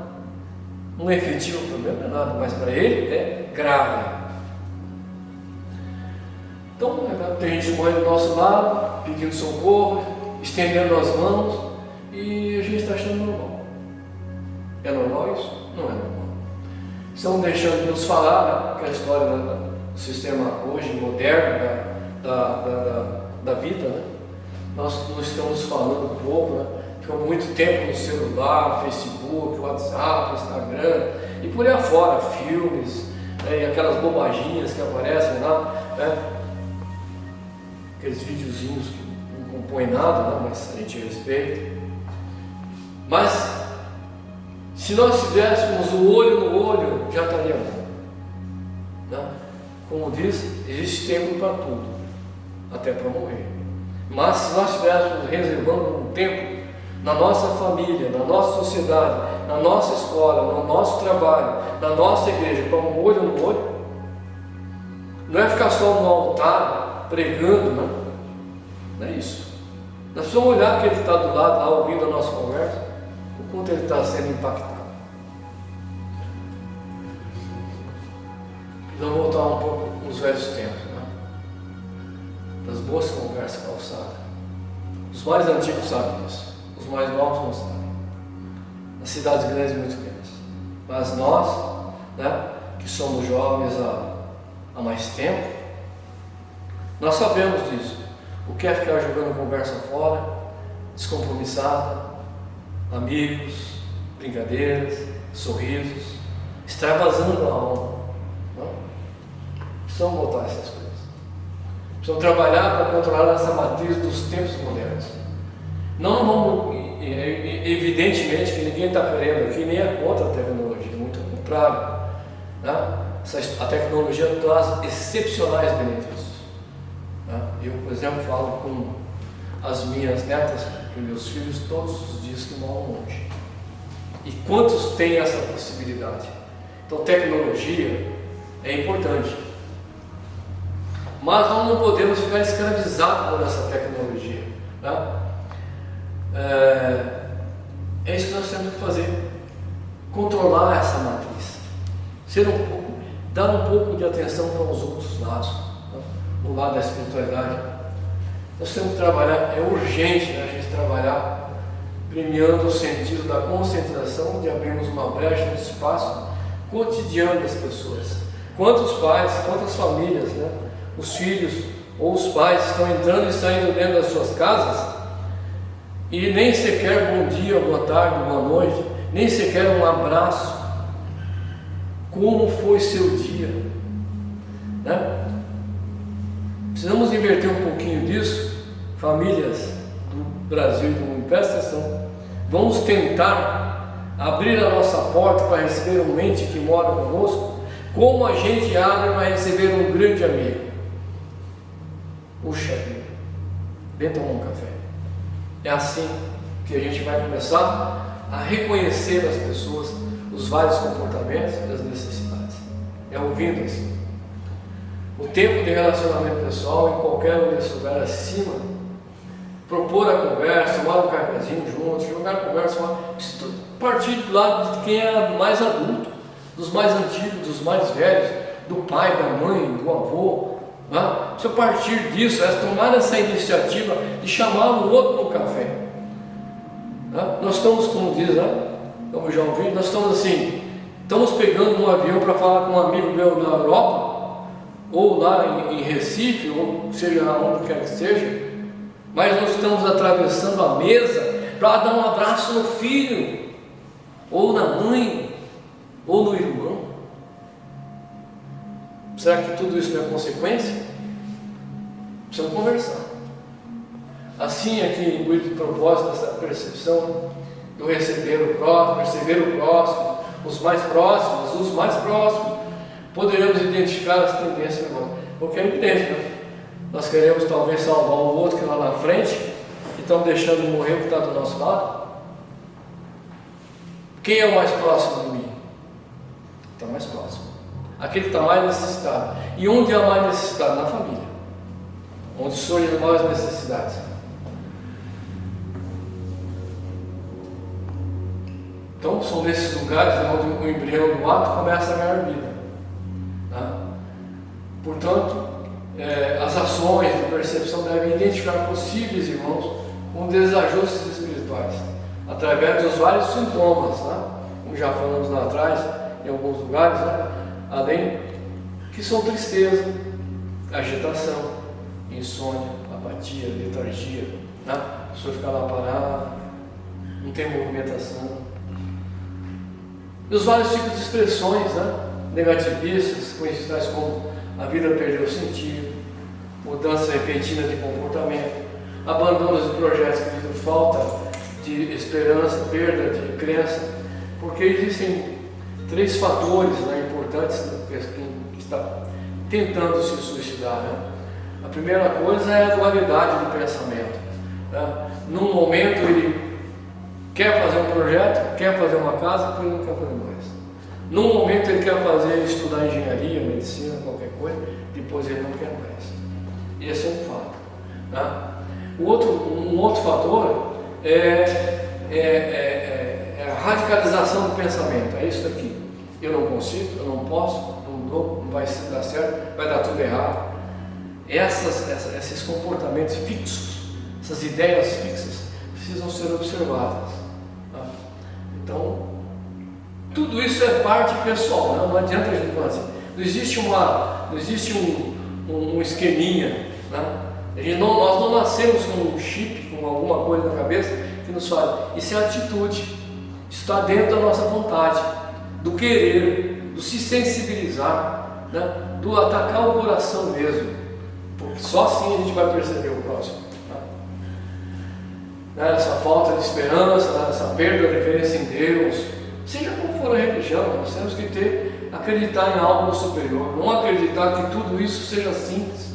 Um efetivo problema não é nada, mas para ele é grave. Então, tem gente morrendo do nosso lado, pedindo socorro, estendendo as mãos, e a gente está achando normal. É normal isso? Não é normal. Estão deixando de nos falar, né, aquela história do sistema hoje moderno da vida, né? Nós não estamos falando pouco, né? Ficamos muito tempo no celular, Facebook, WhatsApp, Instagram e por aí afora, filmes, né, e aquelas bobaginhas que aparecem lá, né? Aqueles videozinhos que não compõem nada, né? Mas a gente respeita. Mas se nós tivéssemos o olho no olho, já estaria bom, né? Como diz, existe tempo para tudo, até para morrer. Mas se nós estivéssemos reservando um tempo na nossa família, na nossa sociedade, na nossa escola, no nosso trabalho, na nossa igreja, para um olho no olho, não é ficar só no altar pregando, não, não é isso. Nós precisamos olhar que ele está do lado lá ouvindo a nossa conversa, o quanto ele está sendo impactado. Vamos voltar um pouco nos velhos tempos, né? Das boas conversas calçadas. Os mais antigos sabem disso, os mais novos não sabem. Nas cidades grandes, muito menos. Mas nós, né, que somos jovens há mais tempo, nós sabemos disso. O que é ficar jogando conversa fora, descompromissada, amigos, brincadeiras, sorrisos, extravasando a alma. Precisamos voltar a essas coisas. Precisamos trabalhar para controlar essa matriz dos tempos modernos. Não, evidentemente que ninguém está querendo aqui, nem é contra a tecnologia, muito ao contrário, né? A tecnologia traz excepcionais benefícios, né? Eu, por exemplo, falo com as minhas netas e meus filhos todos os dias que moram longe. E quantos têm essa possibilidade? Então, tecnologia é importante. Mas nós não podemos ficar escravizados por essa tecnologia, né? É isso que nós temos que fazer, controlar essa matriz, dar um pouco de atenção para os outros lados, né? O lado da espiritualidade. Nós temos que trabalhar, é urgente, né, a gente trabalhar premiando o sentido da conscientização, de abrirmos uma brecha no espaço cotidiano das pessoas. Quantos pais, quantas famílias, né? Os filhos ou os pais estão entrando e saindo dentro das suas casas e nem sequer bom dia, boa tarde, boa noite, nem sequer um abraço. Como foi seu dia, né? Precisamos inverter um pouquinho disso. Famílias do Brasil e do mundo, presta atenção. Vamos tentar abrir a nossa porta para receber um ente que mora conosco, como a gente abre para receber um grande amigo. Puxa vida, vem tomar um café. É assim que a gente vai começar a reconhecer as pessoas, os vários comportamentos e as necessidades. É ouvindo assim. O tempo de relacionamento pessoal, em qualquer um desse lugar acima, propor a conversa, tomar um cafezinho juntos, jogar a conversa, partir do lado de quem é mais adulto, dos mais antigos, dos mais velhos, do pai, da mãe, do avô. Precisa partir disso, tomar essa iniciativa de chamar o outro no café. Nós estamos, como diz, como já ouvi, nós estamos assim, estamos pegando um avião para falar com um amigo meu na Europa, ou lá em Recife, ou seja onde quer que seja, mas nós estamos atravessando a mesa para dar um abraço no filho, ou na mãe, ou no irmão. Será que tudo isso não é consequência? Precisamos conversar. Assim é que o propósito dessa percepção do receber o próximo, perceber o próximo, os mais próximos, poderemos identificar as tendências agora. Porque é evidente, né? Nós queremos talvez salvar o outro que está lá na frente e estamos deixando morrer o que está do nosso lado. Quem é o mais próximo de mim? Está mais próximo. Aquele que está mais necessitado. E onde há mais necessidade? Na família. onde surgem as maiores necessidades. Então, são nesses lugares onde o embrião do ato começa a ganhar vida. Tá? Portanto, as ações de percepção devem identificar possíveis irmãos com desajustes espirituais, através dos vários sintomas, né? Como já falamos lá atrás, em alguns lugares, né? Além que são tristeza, agitação, insônia, apatia, letargia, né? A pessoa fica lá parada, não tem movimentação. E os vários tipos de expressões, né? Negativistas, conhecidas como a vida perdeu sentido, mudança repentina de comportamento, abandono de projetos devido à falta de esperança, perda de crença, porque existem 3 fatores, né, importantes para quem está tentando se suicidar. Né? A primeira coisa é a dualidade de pensamento. Né? Num momento ele quer fazer um projeto, quer fazer uma casa, depois não quer fazer mais. Num momento ele quer estudar engenharia, medicina, qualquer coisa, depois ele não quer mais. Esse é um fato. Né? Um outro fator é a radicalização do pensamento. É isso daqui. Eu não consigo, eu não posso, não dou, não vai dar certo, vai dar tudo errado. Esses comportamentos fixos, essas ideias fixas, precisam ser observadas. Tá? Então, tudo isso é parte pessoal, né? Não adianta a gente falar assim. Não existe um esqueminha. Né? Nós não nascemos com um chip, com alguma coisa na cabeça que nos fala. Isso é atitude, isso está dentro da nossa vontade, do querer, do se sensibilizar, né? Do atacar o coração mesmo, porque só assim a gente vai perceber o próximo. Né? Essa falta de esperança, né? Essa perda de crença em Deus, seja como for a religião, nós temos que acreditar em algo superior, não acreditar que tudo isso seja simples,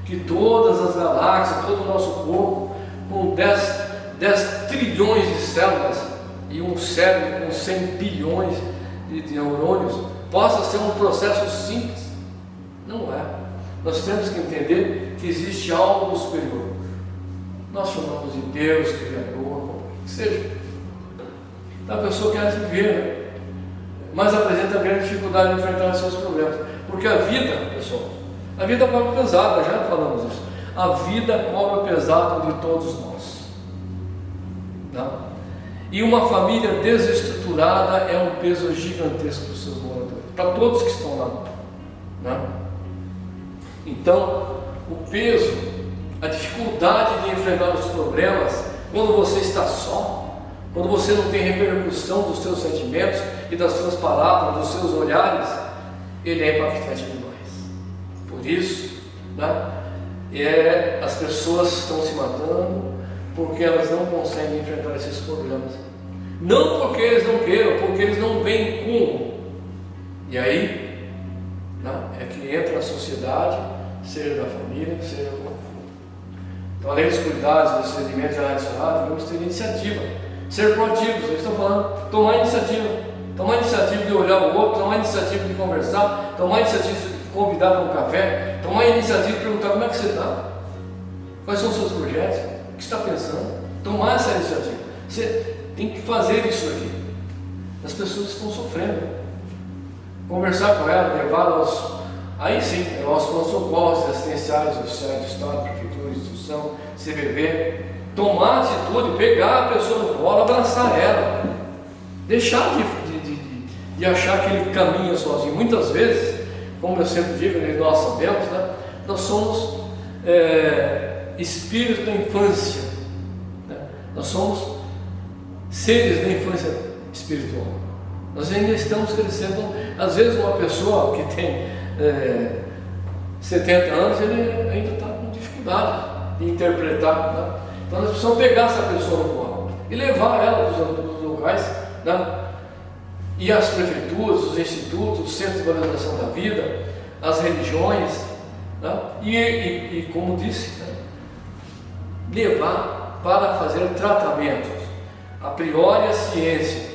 que todas as galáxias, todo o nosso corpo, com 10 trilhões de células e um cérebro com 100 bilhões de neurônios, possa ser um processo simples. Não é. Nós temos que entender que existe algo superior. Nós chamamos de Deus, Criador, que seja. A pessoa quer viver, né? Mas apresenta grande dificuldade de enfrentar os seus problemas. Porque a vida, pessoal, a vida cobra pesado, já falamos isso. A vida cobra pesado de todos nós. Não? E uma família desestruturada é um peso gigantesco para os seus moradores, para todos que estão lá. Não? Então, o peso, a dificuldade de enfrentar os problemas, quando você está só, quando você não tem repercussão dos seus sentimentos e das suas palavras, dos seus olhares, ele é impactante demais. Por isso, né, as pessoas estão se matando porque elas não conseguem enfrentar esses problemas. Não porque eles não queiram, porque eles não veem como. E aí, né, é que entra a sociedade, seja da família, seja do conforto. Então, além dos cuidados, dos procedimentos adicionados, vamos ter iniciativa. Ser proativos, eles estão falando, tomar iniciativa de olhar o outro, tomar iniciativa de conversar, tomar iniciativa de convidar para um café, tomar iniciativa de perguntar como é que você está, quais são os seus projetos, o que você está pensando, tomar essa iniciativa. Você tem que fazer isso aqui. As pessoas estão sofrendo. Conversar com ela, levá-las aí sim, aos pronto-socorros assistenciais, oficiais do Estado, Prefeitura, Instituição, CVV, tomar atitude, pegar a pessoa no colo, abraçar ela, deixar de achar que ele caminha sozinho. Muitas vezes, como eu sempre digo, nós sabemos, né, nós somos espíritos da infância, né? Nós somos seres da infância espiritual. Nós ainda estamos crescendo. Às vezes uma pessoa que tem 70 anos, ele ainda está com dificuldade de interpretar, né? Então nós precisamos pegar essa pessoa no colo e levar ela para os locais, né? E as prefeituras, os institutos, os centros de valorização da vida, as religiões, né? E como disse, né, levar para fazer tratamentos. A priori a ciência,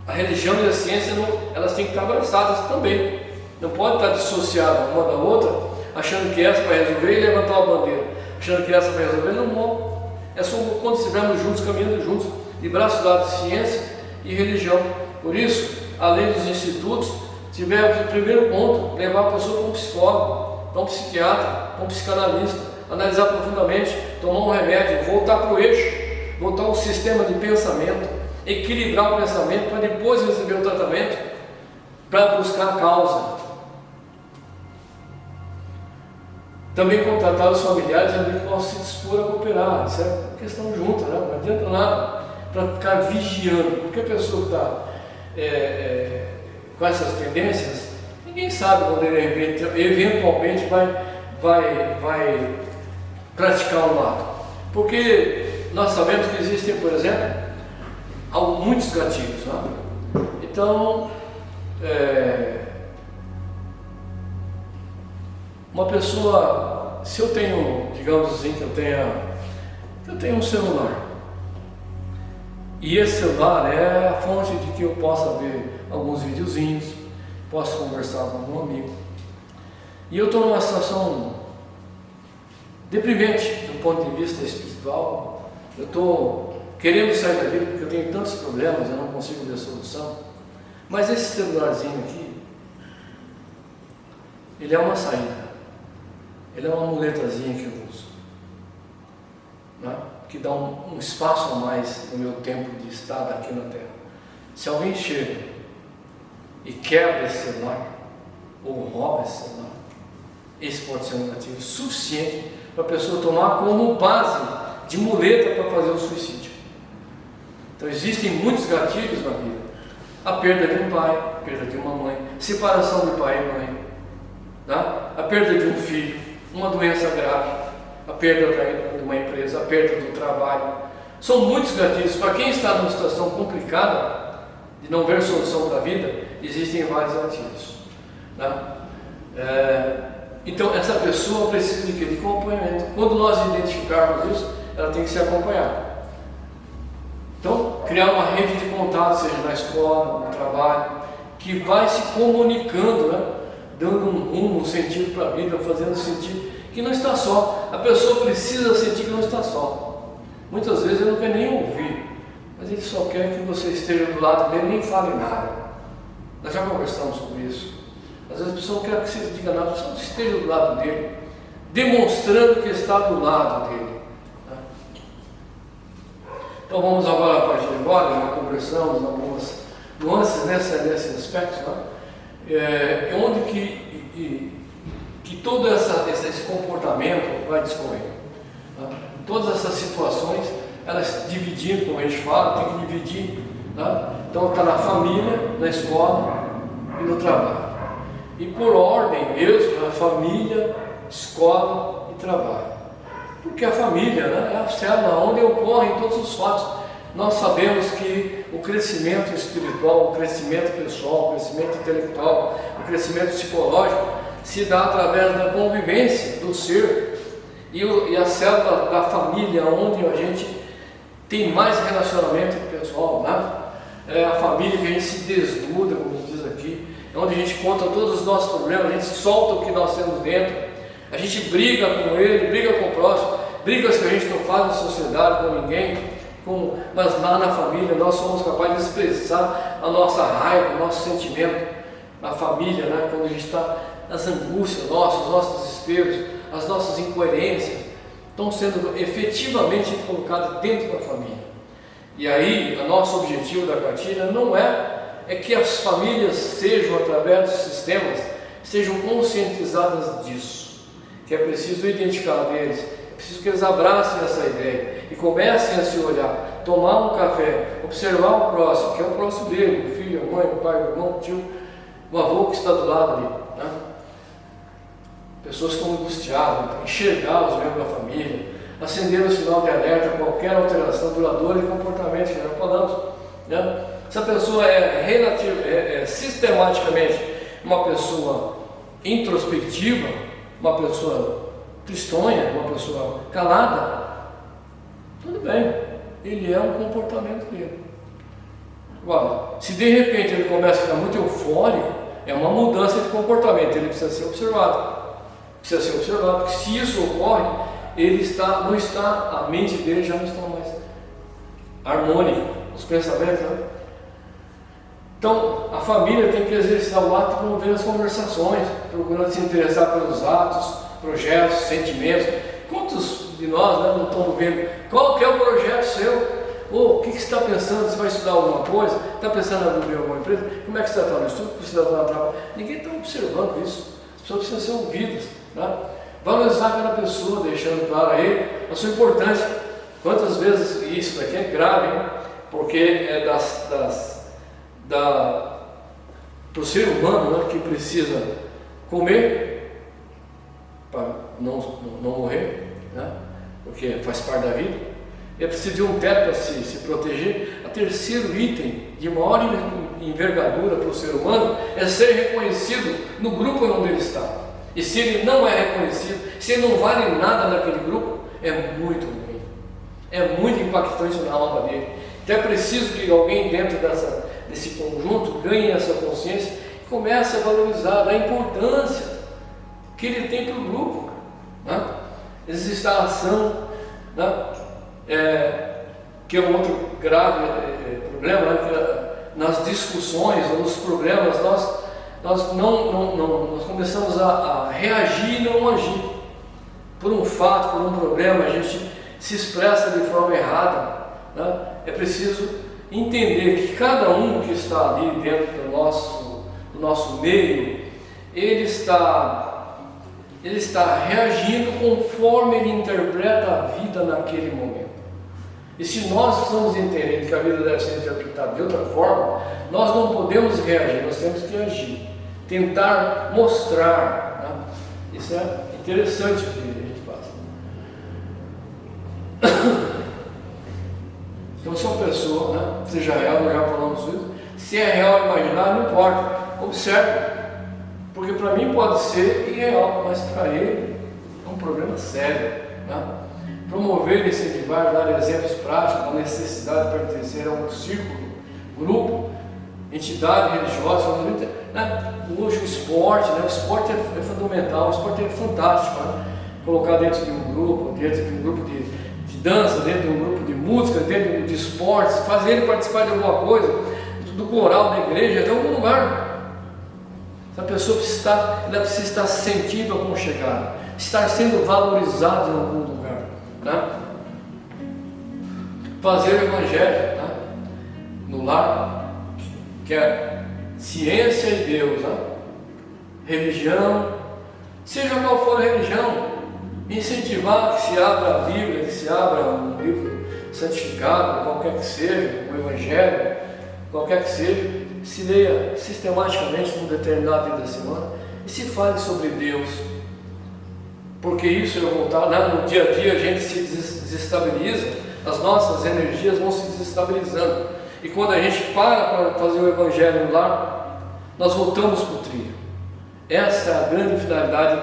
a religião e a ciência, elas têm que estar abraçadas também. Não pode estar dissociada uma da outra, achando que essa vai resolver e levantar uma bandeira, achando que essa vai resolver, não vão. É só quando estivermos juntos, caminhando juntos, de braços dados de ciência e religião. Por isso, além dos institutos, tivemos o primeiro ponto, levar a pessoa para um psicólogo, para um psiquiatra, para um psicanalista, analisar profundamente, tomar um remédio, voltar para o eixo, voltar ao sistema de pensamento, equilibrar o pensamento para depois receber o tratamento, para buscar a causa. Também contratar os familiares ali que possam se dispor a cooperar. Isso é questão junta, né? Não adianta nada para ficar vigiando, porque a pessoa que está com essas tendências, ninguém sabe quando ele eventualmente vai praticar um ato. Porque nós sabemos que existem, por exemplo, muitos gatilhos, né? Então, uma pessoa, se eu tenho, digamos assim, que eu tenho um celular, e esse celular é a fonte de que eu possa ver alguns videozinhos, posso conversar com algum amigo, e eu estou numa situação deprimente do ponto de vista espiritual, eu estou querendo sair da vida porque eu tenho tantos problemas, eu não consigo ver a solução, mas esse celularzinho aqui, ele é uma saída. Ele é uma muletazinha que eu uso, né? Que dá um espaço a mais no meu tempo de estar aqui na Terra. Se alguém chega e quebra esse celular, ou rouba esse celular, esse pode ser um motivo suficiente para a pessoa tomar como base de muleta para fazer o suicídio. Então existem muitos gatilhos na vida. A perda de um pai, a perda de uma mãe, separação de pai e mãe, tá? A perda de um filho, uma doença grave, a perda de uma empresa, a perda do trabalho. São muitos gatilhos. Para quem está numa situação complicada, de não ver solução para a vida, existem vários gatilhos, tá? Então essa pessoa precisa de quê? De acompanhamento. Quando nós identificarmos isso, ela tem que ser acompanhada. Então, criar uma rede de contato, seja na escola, no trabalho, que vai se comunicando, né? Dando um rumo, um sentido para a vida, fazendo sentir que não está só. A pessoa precisa sentir que não está só. Muitas vezes ele não quer nem ouvir, mas ele só quer que você esteja do lado dele e nem fale nada. Nós já conversamos sobre isso. Às vezes a pessoa não quer que você diga nada, só que esteja do lado dele, demonstrando que está do lado dele. Tá? Então vamos agora a partir de agora, já conversamos algumas nuances nesse aspecto, né? Onde que todo esse comportamento vai discorrer. Tá? Todas essas situações, elas dividindo, como a gente fala, tem que dividir. Tá? Então está na família, na escola e no trabalho. E por ordem mesmo, na família, escola e trabalho. Porque a família, né, é a célula onde ocorrem todos os fatos. Nós sabemos que o crescimento espiritual, o crescimento pessoal, o crescimento intelectual, o crescimento psicológico se dá através da convivência do ser e a célula da família, onde a gente tem mais relacionamento pessoal, né? É a família que a gente se desnuda, como diz aqui, é onde a gente conta todos os nossos problemas, a gente solta o que nós temos dentro, a gente briga com ele, briga com o próximo, brigas que a gente não faz na sociedade com ninguém. Mas lá na família nós somos capazes de expressar a nossa raiva, o nosso sentimento na família, né? Quando a gente está nas angústias nossas, os nossos desesperos, as nossas incoerências estão sendo efetivamente colocadas dentro da família. E aí, o nosso objetivo da cartilha não é que as famílias sejam, através dos sistemas, sejam conscientizadas disso, que é preciso identificar deles, é preciso que eles abracem essa ideia e comecem a se olhar, tomar um café, observar o próximo, que é o próximo dele, o filho, a mãe, o pai, o irmão, o tio, o avô que está do lado ali, né? Pessoas que estão angustiadas, enxergar os membros da família, acender o sinal de alerta a qualquer alteração duradoura de comportamento, que já falamos, né? Se a pessoa é sistematicamente uma pessoa introspectiva, uma pessoa tristonha, uma pessoa calada, tudo bem, ele é um comportamento dele. Agora, se de repente ele começa a ficar muito eufórico, é uma mudança de comportamento, ele precisa ser observado. precisa ser observado, porque se isso ocorre, a mente dele já não está mais harmônica, os pensamentos, né? Então, a família tem que exercitar o ato de promover as conversações, procurando se interessar pelos atos, projetos, sentimentos. Quantos de nós, né, não estamos vendo qual que é o projeto seu? Ou o que você está pensando? Você vai estudar alguma coisa? Está pensando em abrir alguma empresa? Como é que você está no estudo? Precisa estar no trabalho? Ninguém está observando isso. As pessoas precisam ser ouvidas, né? Valorizar cada pessoa, deixando claro a ele a sua importância. Quantas vezes, e isso daqui é grave, hein? Porque é para o ser humano, né, que precisa comer para não morrer, né, porque faz parte da vida, é preciso de um teto para se proteger. O terceiro item de maior envergadura para o ser humano é ser reconhecido no grupo onde ele está. E se ele não é reconhecido, se ele não vale nada naquele grupo, é muito ruim, é muito impactante na alma dele. Então é preciso que alguém dentro desse conjunto ganhe essa consciência e comece a valorizar a importância que ele tem para o grupo, né? Existe a ação, né? Que é um outro grave problema, né? Que nas discussões ou nos problemas nós começamos a reagir e não agir. Por um fato, por um problema, a gente se expressa de forma errada, né? É preciso entender que cada um que está ali dentro do nosso meio, ele está reagindo conforme ele interpreta a vida naquele momento. E se nós estamos entendendo que a vida deve ser interpretada de outra forma, nós não podemos reagir, nós temos que agir, tentar mostrar, né? Isso é interessante o que a gente faz. Então, se uma pessoa, né, seja real, nós já falamos isso, se é real ou imaginário, não importa, observe, porque para mim pode ser irreal, mas para ele é um problema sério, né? Promover, incentivar, dar exemplos práticos da necessidade de pertencer a um círculo, grupo, entidade religiosa, né? Hoje o esporte, né? O esporte é fundamental, o esporte é fantástico, né? Colocar dentro de um grupo de dança, dentro de um grupo de música, dentro de esportes, fazer ele participar de alguma coisa, do coral da igreja, até algum lugar. A pessoa precisa estar se sentindo aconchegada, estar sendo valorizada em algum lugar, né? Fazer o evangelho, né, no lar, que é ciência e Deus, né? Religião, seja qual for a religião, incentivar que se abra a Bíblia, que se abra um livro santificado, qualquer que seja, o Evangelho, qualquer que seja, se leia sistematicamente num determinado dia da semana e se fale sobre Deus, porque isso é voltar, né? No dia a dia a gente se desestabiliza, as nossas energias vão se desestabilizando, e quando a gente para fazer o Evangelho no lar, nós voltamos para o trilho. Essa é a grande finalidade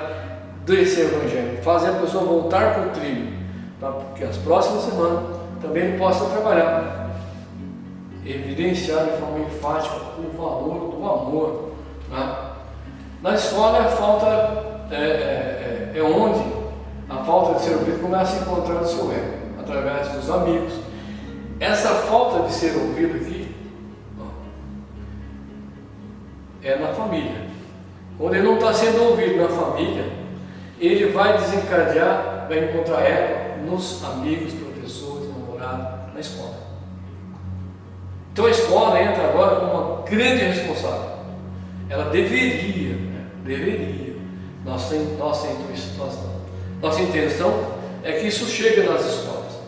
desse Evangelho, fazer a pessoa voltar para o trilho, para que as próximas semanas também ele possa trabalhar, evidenciar de forma enfática o valor do amor, né? Na escola a falta é onde a falta de ser ouvido começa a encontrar o seu ego, através dos amigos. Essa falta de ser ouvido aqui é na família. Quando ele não está sendo ouvido na família, ele vai desencadear, vai encontrar eco nos amigos, professores, namorados, na escola. Então a escola entra agora como uma grande responsável. Ela deveria, nossa intenção é que isso chegue nas escolas.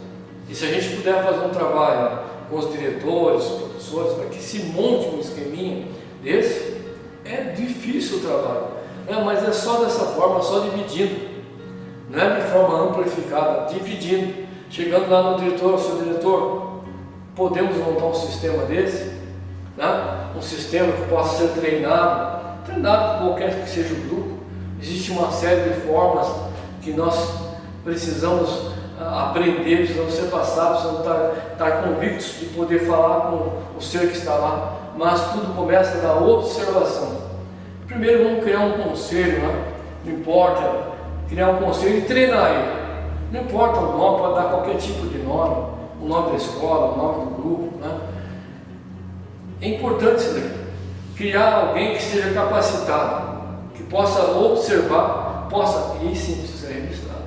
E se a gente puder fazer um trabalho com os diretores, os professores, para que se monte um esqueminha desse, é difícil o trabalho, né? Mas é só dessa forma, só dividindo, não é de forma amplificada, dividindo, chegando lá no diretor, seu diretor, podemos montar um sistema desse, né? Um sistema que possa ser treinado por qualquer que seja o grupo. Existe uma série de formas que nós precisamos aprender, precisamos ser passados, precisamos estar convictos de poder falar com o ser que está lá, mas tudo começa da observação. Primeiro vamos criar um conselho, né? Não importa criar um conselho e treinar ele. Não importa o nome, pode dar qualquer tipo de nome, o nome da escola, o nome do grupo, né? É importante isso daqui. Criar alguém que seja capacitado, que possa observar, e sim precisa ser registrado.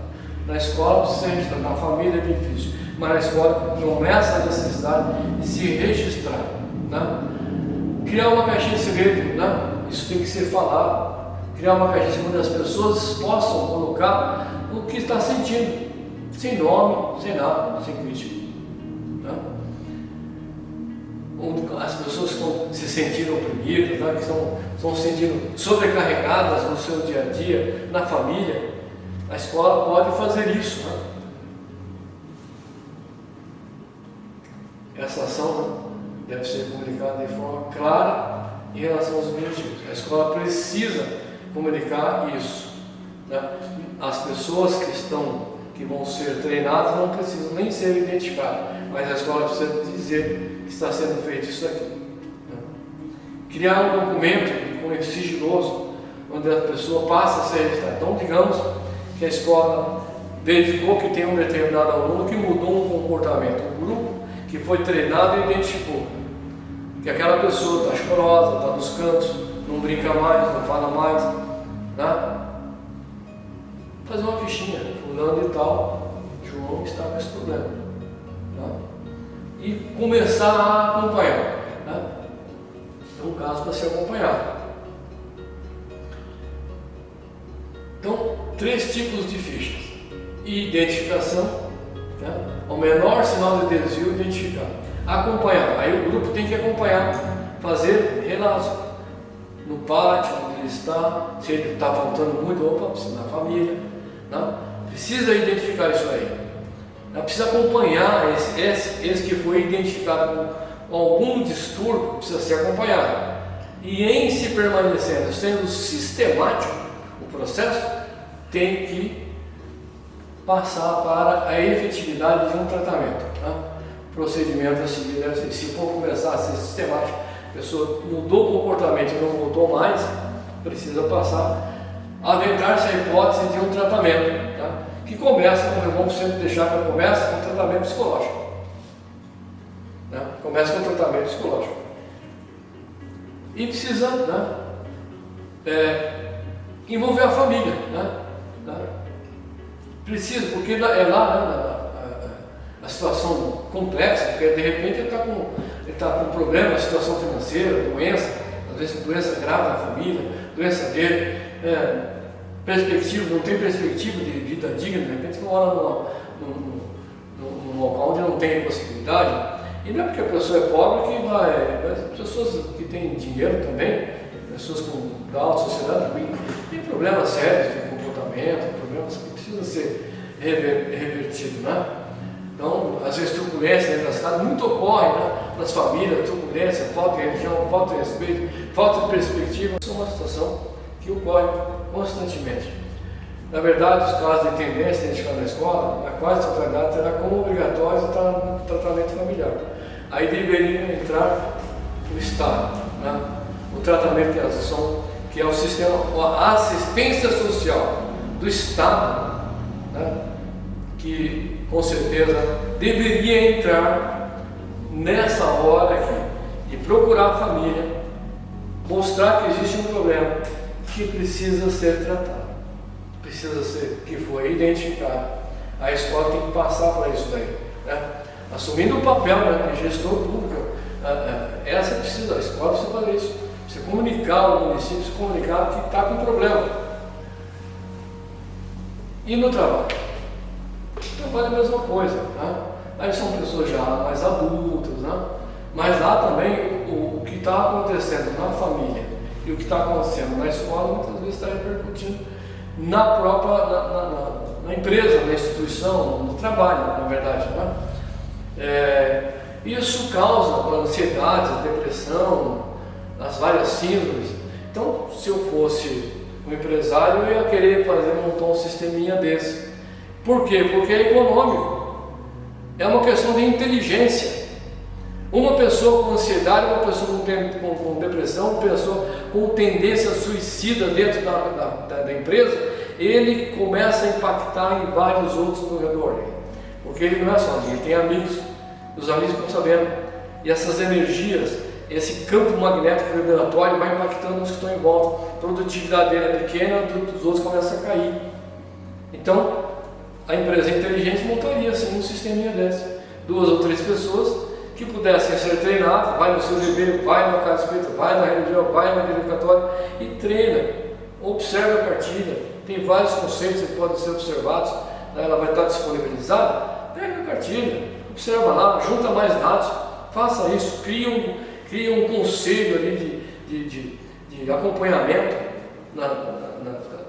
Na escola precisa ser registrado, na família é difícil, mas na escola começa a necessidade de se registrar, né? Criar uma caixinha de segredo, né? Isso tem que ser falado. Criar uma caixinha de segredo onde as pessoas possam colocar o que está sentindo, sem nome, sem nada, sem crítica, né? Onde as pessoas estão se sentindo oprimidas, né? Que estão se sentindo sobrecarregadas no seu dia a dia, na família, a escola pode fazer isso, né? Essa ação, né, deve ser comunicada de forma clara em relação aos objetivos. A escola precisa comunicar isso, né? As pessoas que vão ser treinadas não precisam nem ser identificadas, mas a escola precisa dizer que está sendo feito isso aqui, né? Criar um documento sigiloso, onde a pessoa passa a ser registrada. Então, digamos que a escola verificou que tem um determinado aluno que mudou um comportamento, um grupo que foi treinado e identificou que aquela pessoa está chorosa, está nos cantos, não brinca mais, não fala mais, né? Fazer uma fichinha, fulano e tal, João está com esse problema, né? E começar a acompanhar, né? É um caso para ser acompanhado. Então, 3 tipos de fichas: identificação, né? O menor sinal de desvio identificado. Acompanhar, aí o grupo tem que acompanhar, fazer relato no pátio onde ele está, se ele está faltando muito, opa, precisa da família, né? Precisa identificar isso aí, né? Precisa acompanhar esse que foi identificado com algum distúrbio, precisa ser acompanhado. E em se permanecendo, sendo sistemático o processo, tem que passar para a efetividade de um tratamento, né? O procedimento a seguir deve ser, se for começar a ser sistemático, a pessoa mudou o comportamento e não voltou mais, precisa passar a aventar-se a hipótese de um tratamento, tá? Que começa, como vamos sempre deixar que começa com um tratamento psicológico, né? Começa com um tratamento psicológico e precisa, né, envolver a família, né? Precisa, porque é lá, né, a situação complexa, porque de repente ele está com problema, situação financeira, doença, às vezes doença grave na família, doença dele, perspectiva, não tem perspectiva de vida digna, de repente ele mora num local onde não tem possibilidade, e não é porque a pessoa é pobre que vai, pessoas que têm dinheiro também, pessoas da alta sociedade também, tem problemas sérios de comportamento, problemas que precisam ser revertidos, né? Então, às vezes turbulência dentro das casas, muito ocorre, né? Nas famílias, turbulência, falta de religião, falta de respeito, falta de perspectiva. Isso é uma situação que ocorre constantemente. Na verdade, os casos de tendência identificada na escola, na quase totalidade, terá como obrigatório o tratamento familiar. Aí deveria entrar o Estado, né? O tratamento que é o sistema, a assistência social do Estado, né? Que com certeza deveria entrar nessa hora aqui e procurar a família, mostrar que existe um problema que precisa ser tratado, que foi identificado. A escola tem que passar para isso daí, né? Assumindo o papel, né, de gestor público. A escola precisa fazer isso, precisa comunicar o município, precisa comunicar que está com problema. E no trabalho? No trabalho é a mesma coisa, né? Aí são pessoas já mais adultas, né? Mas lá também o que está acontecendo na família e o que está acontecendo na escola muitas vezes está repercutindo na própria na empresa, na instituição, no trabalho, na verdade, né? Isso causa ansiedade, depressão, as várias síndromes. Então, se eu fosse um empresário, eu ia querer montar um sisteminha desse. Por quê? Porque é econômico. É uma questão de inteligência. Uma pessoa com ansiedade, uma pessoa com depressão, uma pessoa com tendência suicida dentro da empresa, ele começa a impactar em vários outros no redor dele. Porque ele não é sozinho, ele tem amigos, os amigos ficam sabendo. E essas energias, esse campo magnético vibratório vai impactando os que estão em volta. A produtividade dele é pequena, dos outros começa a cair. Então, a empresa inteligente montaria assim um sisteminha desse. 2 ou 3 pessoas que pudessem ser treinadas, vai no seu CGB, vai na casa espírita, vai na religião, vai na igreja católica e treina, observa a cartilha, tem vários conceitos que podem ser observados, né? Ela vai estar disponibilizada, pega a cartilha, observa lá, junta mais dados, faça isso, cria um conselho ali de acompanhamento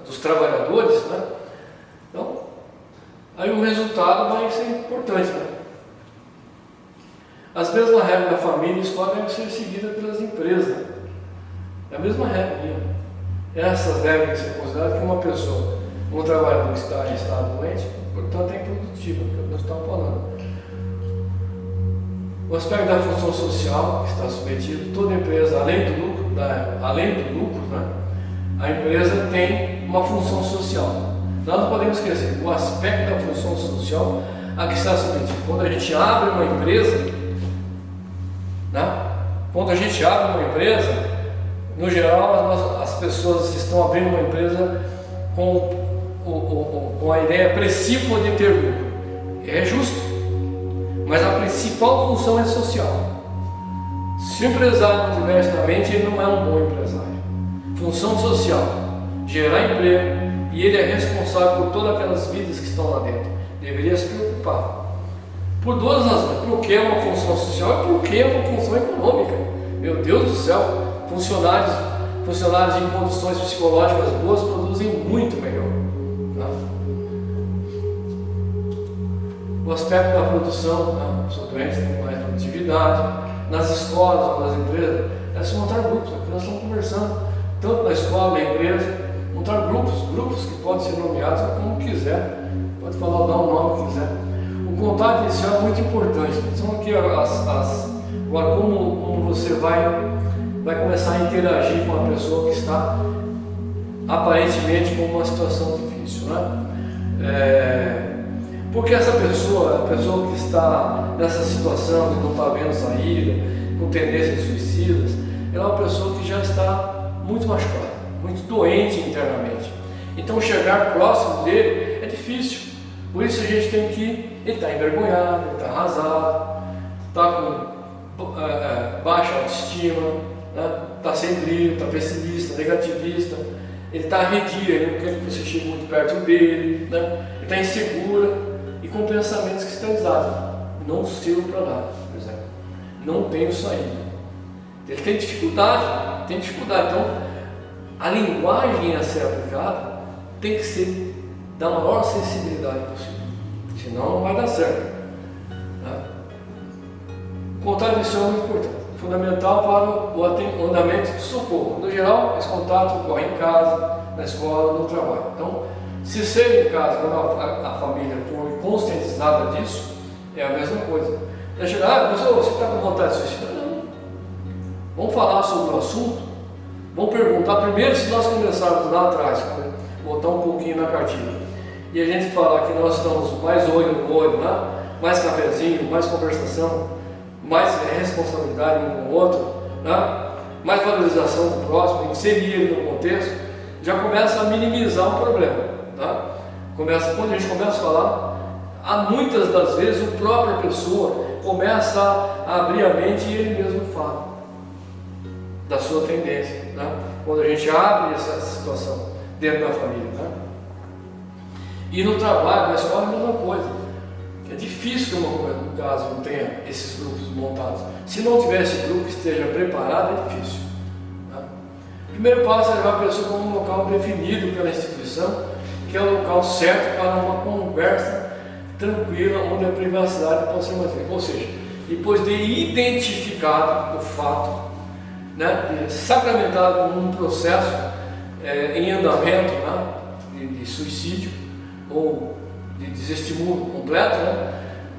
dos trabalhadores, né? Então, aí o resultado vai ser importante, né? As mesmas regras da família e escola devem ser seguidas pelas empresas. É a mesma regra. Essas regras têm que ser consideradas que uma pessoa, um trabalhador que está em estado doente, portanto é improdutivo, que nós estamos falando. O aspecto da função social que está submetido, toda empresa, além do lucro, né, a empresa tem uma função social. Nós não podemos esquecer o aspecto da função social a que está submetido. Quando a gente abre uma empresa, né? Quando a gente abre uma empresa, no geral as pessoas estão abrindo uma empresa com a ideia principal de ter lucro. É justo, mas a principal função é social. Se o empresário não tiver isso na mente, ele não é um bom empresário. Função social, gerar emprego, e ele é responsável por todas aquelas vidas que estão lá dentro. Deveria se preocupar. Por 2 razões. Por que é uma função social e por que é uma função econômica? Meu Deus do céu, funcionários em condições psicológicas boas produzem muito melhor. Tá? O aspecto da produção, né? Os doentes têm mais produtividade. Nas escolas ou nas empresas, é se montar grupos, é o que nós estamos conversando, tanto na escola, na empresa, montar grupos que podem ser nomeados como quiser, pode falar, dar o nome que quiser. O contato inicial é muito importante. São aqui agora como você vai começar a interagir com a pessoa que está aparentemente com uma situação difícil, né? Porque essa pessoa, a pessoa que está nessa situação de não estar vendo saída, com tendências suicidas, ela é uma pessoa que já está muito machucada, muito doente internamente. Então chegar próximo dele é difícil. Por isso a gente tem que... Ele está envergonhado, ele está arrasado, está com baixa autoestima, né? Está sem brilho, está pessimista, negativista, ele está arredio, ele não quer que você chegue muito perto dele, né? Ele está insegura e com pensamentos cristalizados. Não sirvo para nada, por exemplo. Não tenho saída. Ele tem dificuldade. Então, a linguagem a ser aplicada tem que ser da maior sensibilidade possível. Senão não vai dar certo. Né? O contato inicial é muito importante. Fundamental para o andamento do socorro. No geral, esse contato ocorre em casa, na escola, no trabalho. Então, se ser em casa, quando a família for conscientizada disso, é a mesma coisa. Já chegar, você está com vontade de suicidar? Não. Vamos falar sobre o assunto. Vamos perguntar primeiro, se nós começarmos lá atrás, voltar um pouquinho na cartilha, e a gente falar que nós estamos mais olho no olho, né? Mais cafezinho, mais conversação, mais responsabilidade um com o outro, né? Mais valorização do próximo, inserir ele no contexto, já começa a minimizar o problema. Tá? Quando a gente começa a falar, muitas das vezes a própria pessoa começa a abrir a mente e ele mesmo fala da sua tendência. Né? Quando a gente abre essa situação dentro da família. Né? E no trabalho, na escola, é a mesma coisa. É difícil que no caso não tenha esses grupos montados. Se não tiver esse grupo que esteja preparado, é difícil. Tá? O primeiro passo é levar a pessoa para um local definido pela instituição, que é o local certo para uma conversa tranquila, onde a privacidade pode ser mantida. Ou seja, depois de identificado o fato, né, de sacramentado um processo em andamento, né, de suicídio ou de desestímulo completo, né,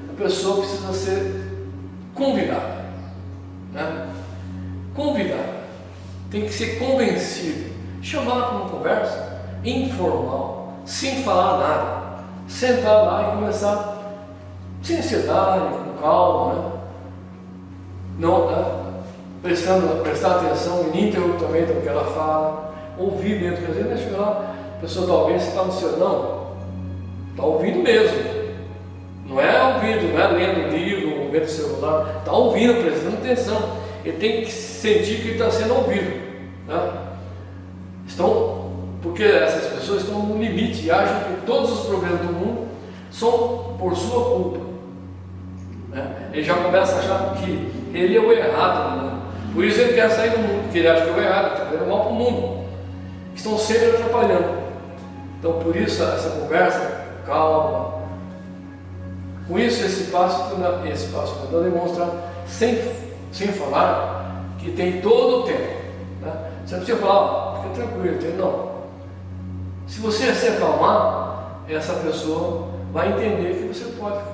a pessoa precisa ser convidada. né? Convidar, tem que ser convencido, chamar para uma conversa informal, sem falar nada, sentar lá e começar sem ansiedade, com calma, né? Não, né? Prestar atenção ininterruptamente no que ela fala, ouvir mesmo, porque às vezes chega lá, a pessoa está ouvindo, você está no seu, não, está ouvindo mesmo, não é ouvido, não é lendo livro, ou vendo o celular, está ouvindo, prestando atenção, ele tem que sentir que ele está sendo ouvido, né? Porque essas pessoas estão no limite e acham que todos os problemas do mundo são por sua culpa, né? Ele já começa a achar que ele é o errado no mundo, por isso ele quer sair do mundo, porque ele acha que é o errado, está fazendo mal para o mundo, estão sempre atrapalhando. Então por isso essa conversa calma, com isso esse passo fundamental demonstra sem falar que tem todo o tempo, né? Você não precisa falar, fica tranquilo, não. Se você se acalmar, essa pessoa vai entender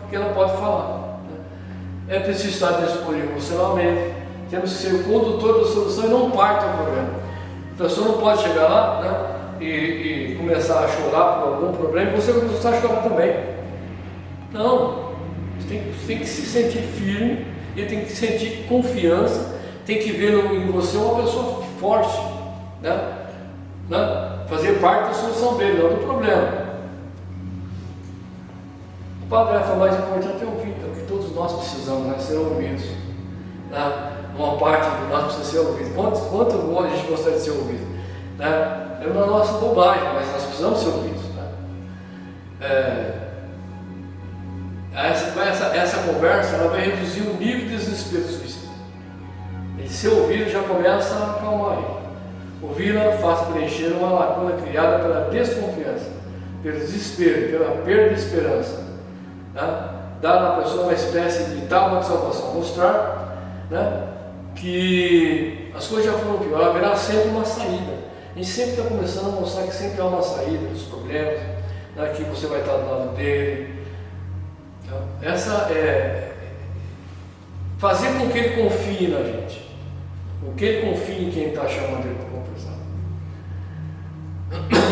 que ela pode falar, né? É preciso estar disponível emocionalmente, temos que ser o condutor da solução e não parte do problema. A pessoa não pode chegar lá, né, e começar a chorar por algum problema e você vai começar a chorar também. Não, você tem que se sentir firme, e tem que sentir confiança, tem que ver em você uma pessoa forte, né? Fazer parte da solução dele, não do problema. O parágrafo mais importante é ouvir, é o que todos nós precisamos, né? Ser ouvidos, né? Uma parte de nós precisa ser ouvido. Quanto a gente gostaria de ser ouvido, né? É uma nossa bobagem, mas nós precisamos ser ouvidos, né? Essa conversa ela vai reduzir o nível de desespero suicida. E ser ouvido já começa a acalmar ele. Ouvi-la faz preencher uma lacuna criada pela desconfiança, pelo desespero, pela perda de esperança, né? Dar à pessoa uma espécie de tábua de salvação, mostrar, né, que as coisas já foram pior, haverá sempre uma saída. A gente sempre está começando a mostrar que sempre há uma saída dos problemas, né, que você vai estar do lado dele. Então, essa é fazer com que ele confie na gente, com que ele confie em quem está chamando ele para conversar.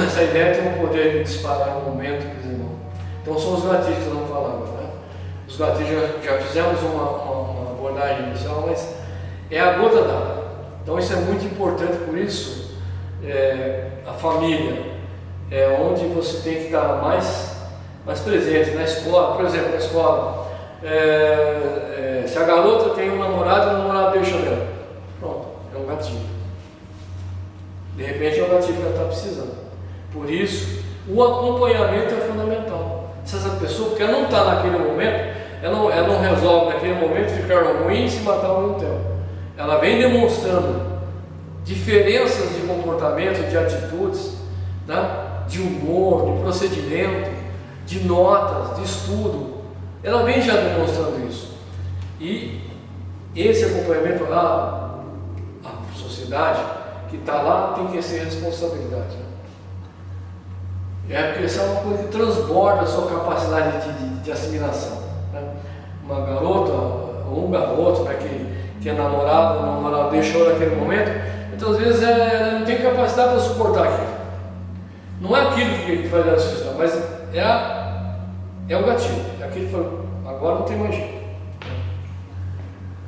Essa ideia tem o poder de disparar no momento, meus irmãos. Então são os gatilhos que nós vamos falar agora, né? Os gatilhos já fizemos uma abordagem inicial, mas é a gota d'água. Então isso é muito importante, por isso a família é onde você tem que estar mais presente. Na escola, por exemplo, na escola, se a garota tem um namorado, o namorado deixa dela, pronto, é um gatilho. De repente é um gatilho que ela está precisando. Por isso, o acompanhamento é fundamental. Se essa pessoa, porque ela não está naquele momento, ela não resolve naquele momento ficar ruim e se matar ao mesmo tempo. Ela vem demonstrando diferenças de comportamento, de atitudes, né? De humor, de procedimento, de notas, de estudo. Ela vem já demonstrando isso. E esse acompanhamento, a sociedade que está lá tem que ser responsabilidade. Né? Porque isso é uma coisa que transborda a sua capacidade de assimilação. Né? Uma garota ou um garoto, né, que é namorado, o namorado deixou naquele momento, então às vezes ela não tem capacidade para suportar aquilo. Não é aquilo que faz ela suicidar, mas é o gatilho, é aquilo que fala, agora não tem mais jeito.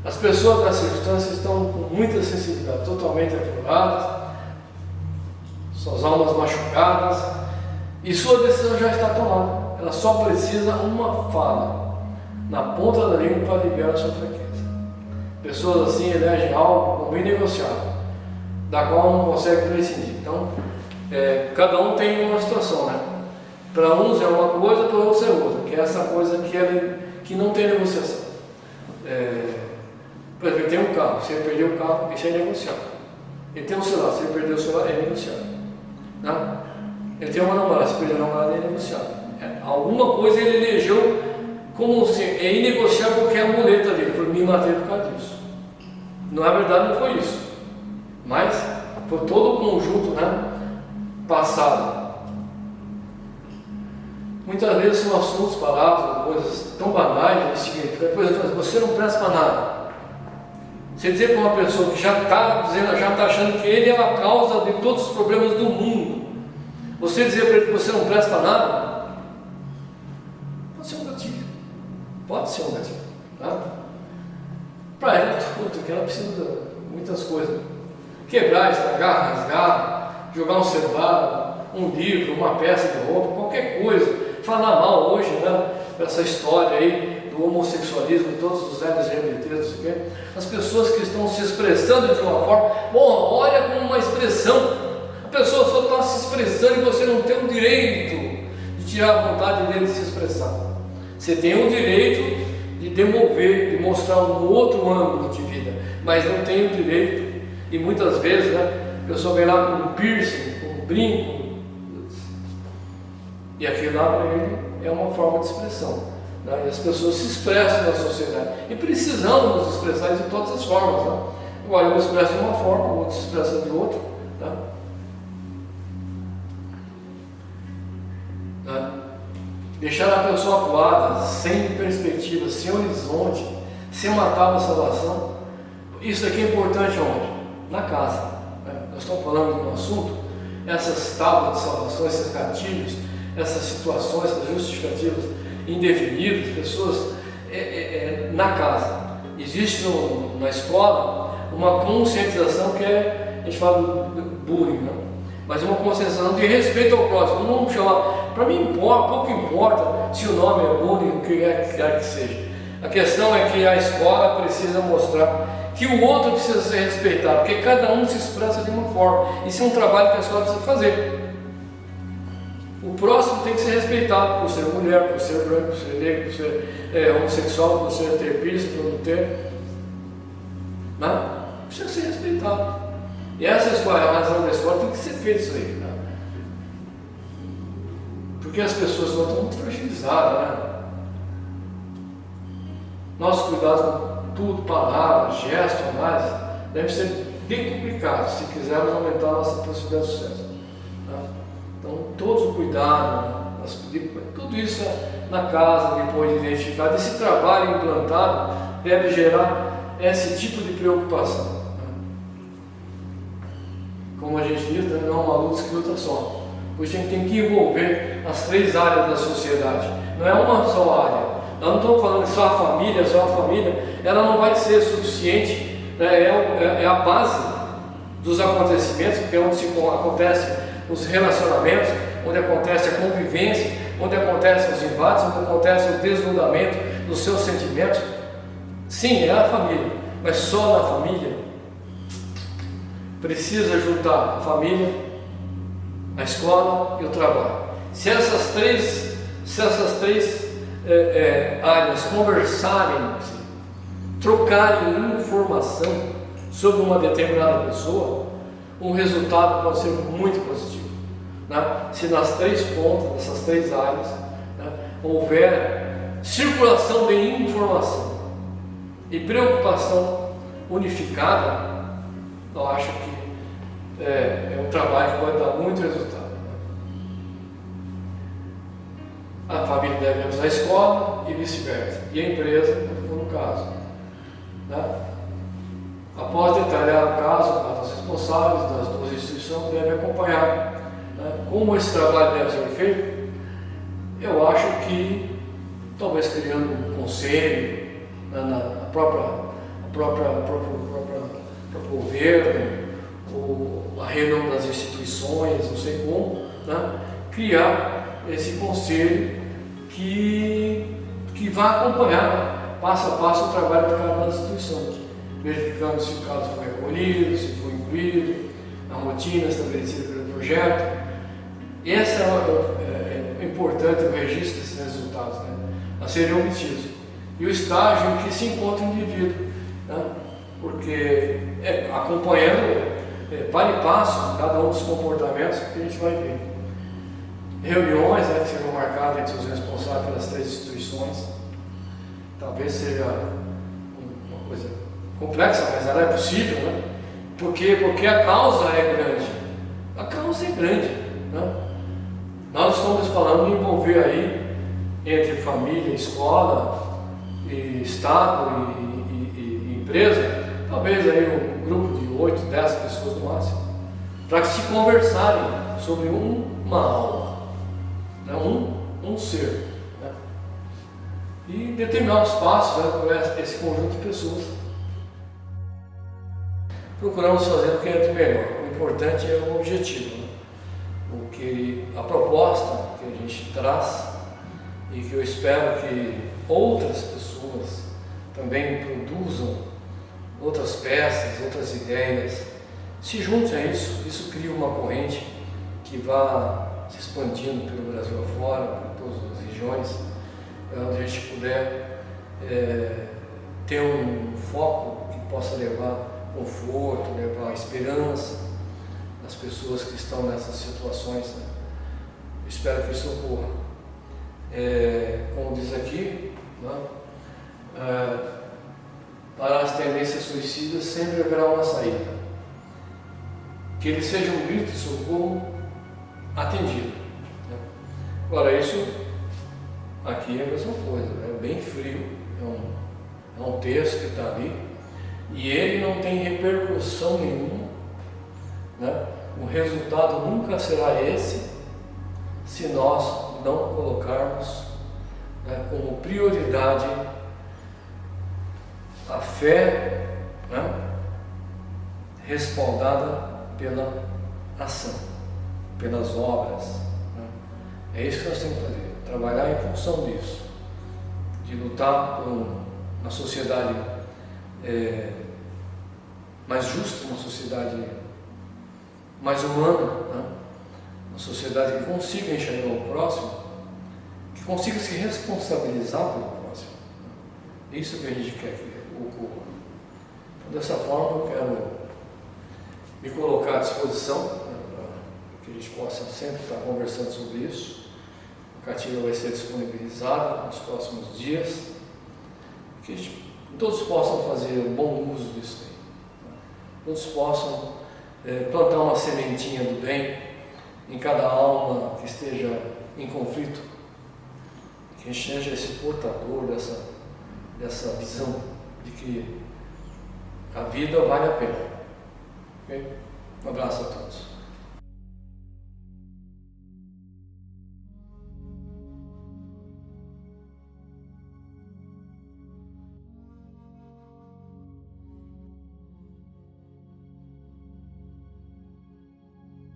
As pessoas das circunstâncias estão com muita sensibilidade, totalmente afloradas, suas almas machucadas, e sua decisão já está tomada. Ela só precisa uma fala na ponta da língua para aliviar a sua fraqueza. Pessoas assim elegem algo como inegociável, da qual não consegue prescindir. Então, cada um tem uma situação, né? Para uns é uma coisa, para outros é outra, que é essa coisa que não tem negociação. Por exemplo, ele tem um carro, se ele perder o carro, isso é negociável. Ele tem um celular, se ele perder o celular, é negociável. Né? Ele tem uma namorada, se perder a namorada, é negociável. Alguma coisa ele elegeu como se é inegociável porque é a muleta dele, foi me manter por causa disso. Na verdade não foi isso, mas foi todo o conjunto, né, passado. Muitas vezes são assuntos, palavras, coisas tão banais, insignificantes. Por exemplo, você não presta para nada. Você dizer para uma pessoa que já está achando que ele é a causa de todos os problemas do mundo, você dizer para ele que você não presta para nada, pode ser um gatilho. Pode ser um gatilho. Tá? Para ela, que ela precisa de muitas coisas. Quebrar, estragar, rasgar, jogar um celular, um livro, uma peça de roupa, qualquer coisa. Falar mal hoje, né? Essa história aí do homossexualismo, todos os LGBTs, não sei o quê. As pessoas que estão se expressando de uma forma, bom, olha como uma expressão. A pessoa só está se expressando e você não tem o direito de tirar a vontade dele de se expressar. Você tem o direito de demover, de mostrar um outro ângulo de vida, mas não tem o direito, e muitas vezes, né, a pessoa vem lá com um piercing, com um brinco, e aquilo lá para ele é uma forma de expressão, né? E as pessoas se expressam na sociedade, e precisamos nos expressar de todas as formas, né? Agora eu me expresso de uma forma, o outro se expressa de outra, né? Deixar a pessoa acuada, sem perspectiva, sem horizonte, sem uma tábua de salvação, isso aqui é importante onde? Na casa, né? Nós estamos falando de um assunto, essas tábuas de salvação, esses gatilhos, essas situações, essas justificativas indefinidas, pessoas na casa. Existe na escola uma conscientização que a gente fala do bullying, né? Mas uma conscientização de respeito ao próximo. Não vamos chamar, para mim pouco importa se o nome é bullying, o que quer que seja. A questão é que a escola precisa mostrar que o outro precisa ser respeitado, porque cada um se expressa de uma forma. Isso é um trabalho que a escola precisa fazer. O próximo tem que ser respeitado por ser mulher, por ser branco, por ser negro, por ser homossexual, por ser ter piercing, por não ter. Né? Precisa ser respeitado. E essa escola, a razão da escola tem que ser feito isso aí. Né? Porque as pessoas estão muito fragilizadas. Né? Nossos cuidados com tudo, palavras, gestos, análise, devem ser decomplicados se quisermos aumentar a nossa possibilidade de sucesso. Né? Então, todo o cuidado, tudo isso na casa, depois de identificado, esse trabalho implantado deve gerar esse tipo de preocupação. Como a gente diz, não é uma luta que luta só. Por isso a gente tem que envolver as três áreas da sociedade. Não é uma só área. Nós não estamos falando só a família, ela não vai ser suficiente, né? É a base dos acontecimentos, porque é onde acontecem os relacionamentos, onde acontece a convivência, onde acontecem os embates, onde acontece o desnudamento dos seus sentimentos. Sim, é a família, mas só na família precisa juntar a família, a escola e o trabalho. Se essas três áreas conversarem, trocarem informação sobre uma determinada pessoa, um resultado pode ser muito positivo. Né? Se nas três pontas, nessas três áreas, né, houver circulação de informação e preocupação unificada, eu acho que é um trabalho que pode dar muito resultado. A família deve avisar a escola e vice-versa, e a empresa, quando for no caso. Né? Após detalhar o caso, os responsáveis das duas instituições devem acompanhar. Né? Como esse trabalho deve ser feito, eu acho que talvez criando um conselho, né, na próprio governo, ou a reunião das instituições, não sei como, né? Criar esse conselho que vai acompanhar, né, passo a passo o trabalho de cada instituição, verificando se o caso foi recolhido, se foi incluído, a rotina estabelecida pelo projeto. Esse é importante, o registro desses resultados, né, a serem obtidos. E o estágio em que se encontra o indivíduo, né, porque acompanhando para e passo cada um dos comportamentos que a gente vai ver. Reuniões, né, que serão marcadas entre os responsáveis pelas três instituições. Talvez seja uma coisa complexa, mas ela é possível, né? Porque a causa é grande. A causa é grande, né? Nós estamos falando de envolver aí, entre família, escola, e Estado e empresa, talvez aí um grupo de 8, 10 pessoas no máximo, para se conversarem sobre uma alma, né? um ser, né? E determinar os passos, né, por esse conjunto de pessoas. Procuramos fazer o que é de melhor. O importante é o objetivo, né? O que a proposta que a gente traz e que eu espero que outras pessoas também produzam outras peças, outras ideias, se juntem a isso. Isso cria uma corrente que vá se expandindo pelo Brasil afora, por todas as regiões, onde a gente puder ter um foco que possa levar conforto, levar esperança às pessoas que estão nessas situações, né? Espero que isso ocorra. Como diz aqui, né? Para as tendências suicidas sempre haverá uma saída. Que ele seja um grito de socorro atendido, né? Agora, isso aqui é a mesma coisa, né? É bem frio, é um texto que está ali e ele não tem repercussão nenhuma, né? O resultado nunca será esse se nós não colocarmos, né, como prioridade a fé, né, respaldada pela ação, pelas obras, né? É isso que nós temos que fazer, trabalhar em função disso, de lutar por uma sociedade mais justa, uma sociedade mais humana, né? Uma sociedade que consiga enxergar o próximo, que consiga se responsabilizar pelo próximo, né? Isso que a gente quer que ocorra. Então, dessa forma, eu quero me colocar à disposição, né, para que a gente possa sempre estar conversando sobre isso. A cartilha vai ser disponibilizada nos próximos dias, que todos possam fazer um bom uso disso aí, né? Todos possam plantar uma sementinha do bem em cada alma que esteja em conflito, que a gente seja esse portador dessa visão de que a vida vale a pena. Okay? Um abraço a todos.